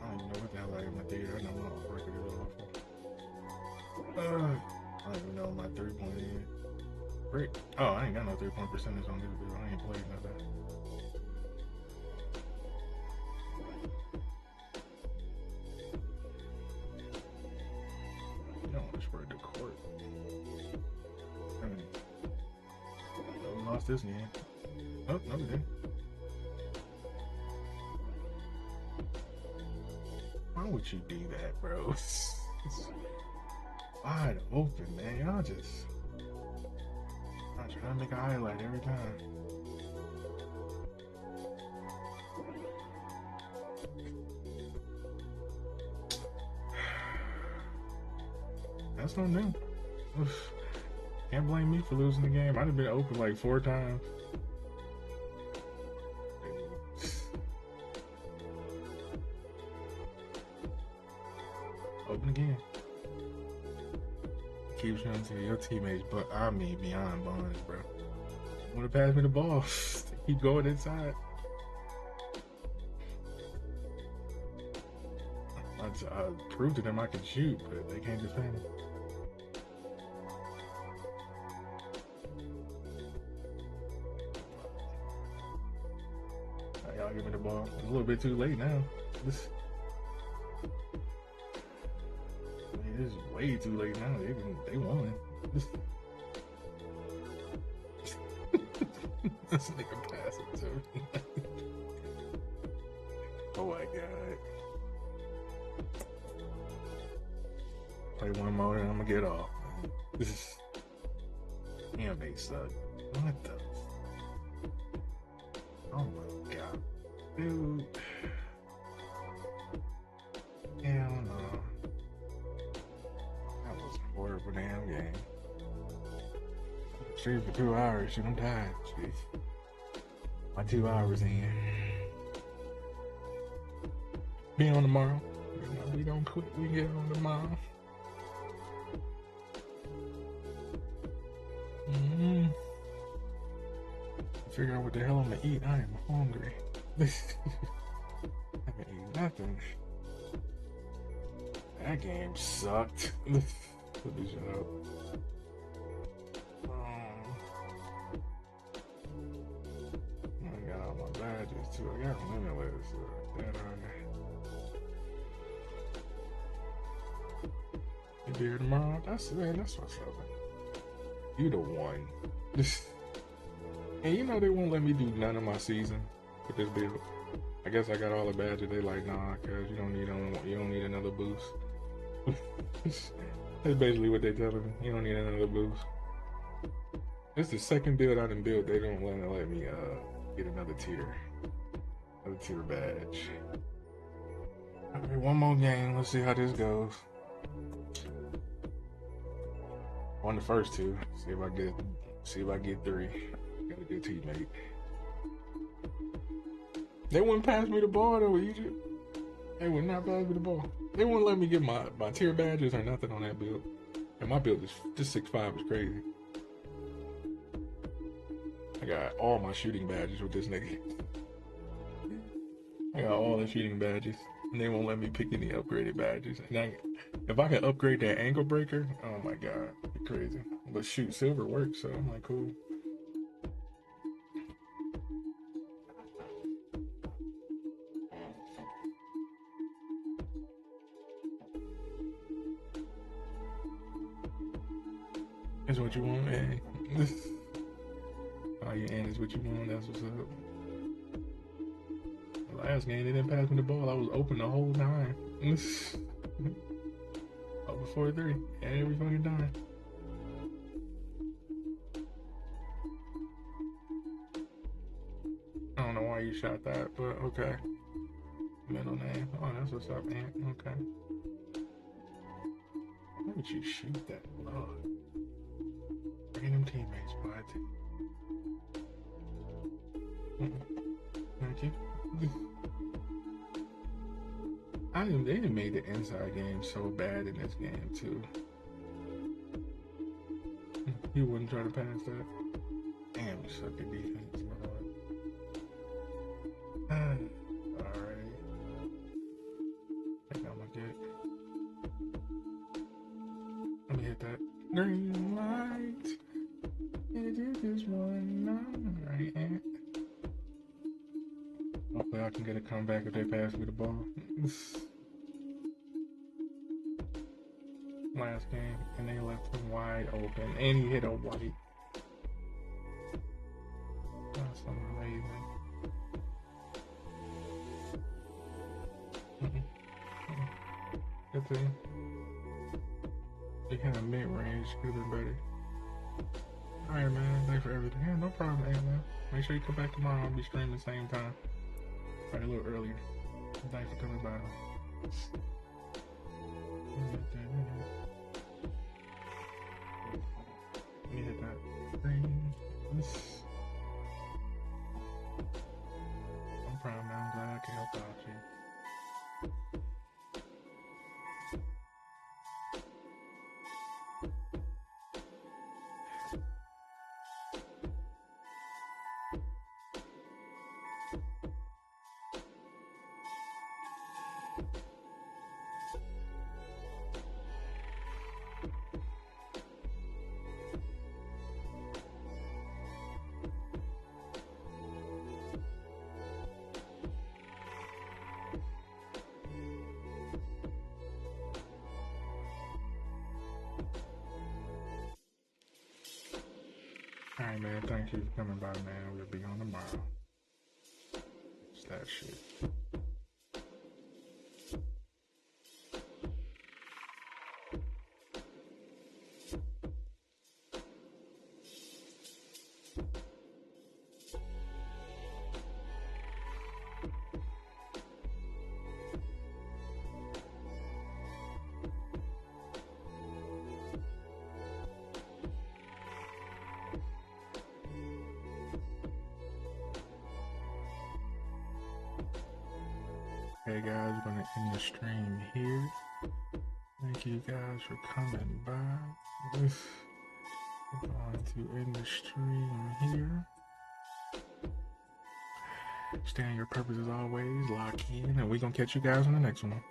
I don't even know what the hell I am in my theater. I know what record is awful. I don't even know my 3-point is. Great. Oh, I ain't got no 3-point percentage on this bill. I ain't played none of that. You don't want to spread the court. I mean, we lost this game. Oh, no, we didn't. Why would you do that, bro? It's wide open, man. Y'all just trying to make a highlight every time. That's on them. Oof. Can't blame me for losing the game. I'd have been open like 4 times. Open again. Keep trying to say your teammates, but I mean beyond bonds, bro. Want to pass me the ball? Keep going inside. I proved to them I can shoot, but they can't defend it. Y'all give me the ball. It's a little bit too late now. This is way too late now. They won. This nigga passing to me. Oh my god. Play one more and I'm gonna get off. This is damn, they suck. What the? Oh my god, dude. Hell no. That was a horrible damn game. Stream for 2 hours, shoot, I'm tired. Jeez. My 2 hours in. Be on tomorrow. We don't quit, we get on tomorrow. Figure out what the hell I'm gonna eat. I am hungry. I haven't eaten nothing. That game sucked. Let me shut up. I got all my badges too. I got limitless. That on there. You be here tomorrow? That's what's up. You the one. And you know they won't let me do none of my season with this build. I guess I got all the badges. They like, nah, cause you don't need another boost. That's basically what they telling me. You don't need another boost. It's the second build I done built. They don't want to let me get another tier badge. Alright, one more game. Let's see how this goes. On the first 2, see if I get 3. Got a good teammate. They wouldn't pass me the ball though, Egypt. They would not pass me the ball. They wouldn't let me get my tier badges or nothing on that build. And my build is just 6'5" is crazy. I got all my shooting badges with this nigga. I got all the shooting badges. And they won't let me pick any upgraded badges. And if I can upgrade that ankle breaker, oh my god, it's crazy. But shoot, silver works, so I'm like, cool. Is what you want, man. Oh, your aunt is what you want, that's what's up. The last game, they didn't pass me the ball. I was open the whole time. Over 43, every fucking time. I don't know why you shot that, but okay. Middle name. Oh, that's what's up, Aunt. Okay. Why would you shoot that? Lord. Random teammates, bud. Thank you. They done made the inside game so bad in this game too. You wouldn't try to pass that. Damn, you suck at defense, Lord. Alright. I think I'm gonna get. Let me hit that. Green light. It is this one. Alright. Hopefully I can get a comeback if they pass me the ball. Last game, and they left him wide open, and he hit a white. That's amazing. Good thing. They had a mid-range, could have been better. Alright, man, thanks for everything. Yeah, no problem, man. Make sure you come back tomorrow. I'll be streaming the same time. Probably a little earlier. Thanks for coming by. Let me hit that thing. I'm proud, man. I'm glad I can help out you. Alright, man. Thank you for coming by, man. We'll be on tomorrow. It's that shit. Hey guys, we're gonna end the stream here. Thank you guys for coming by. We're going to end the stream here. Stay on your purpose as always, lock in, and we're gonna catch you guys on the next one.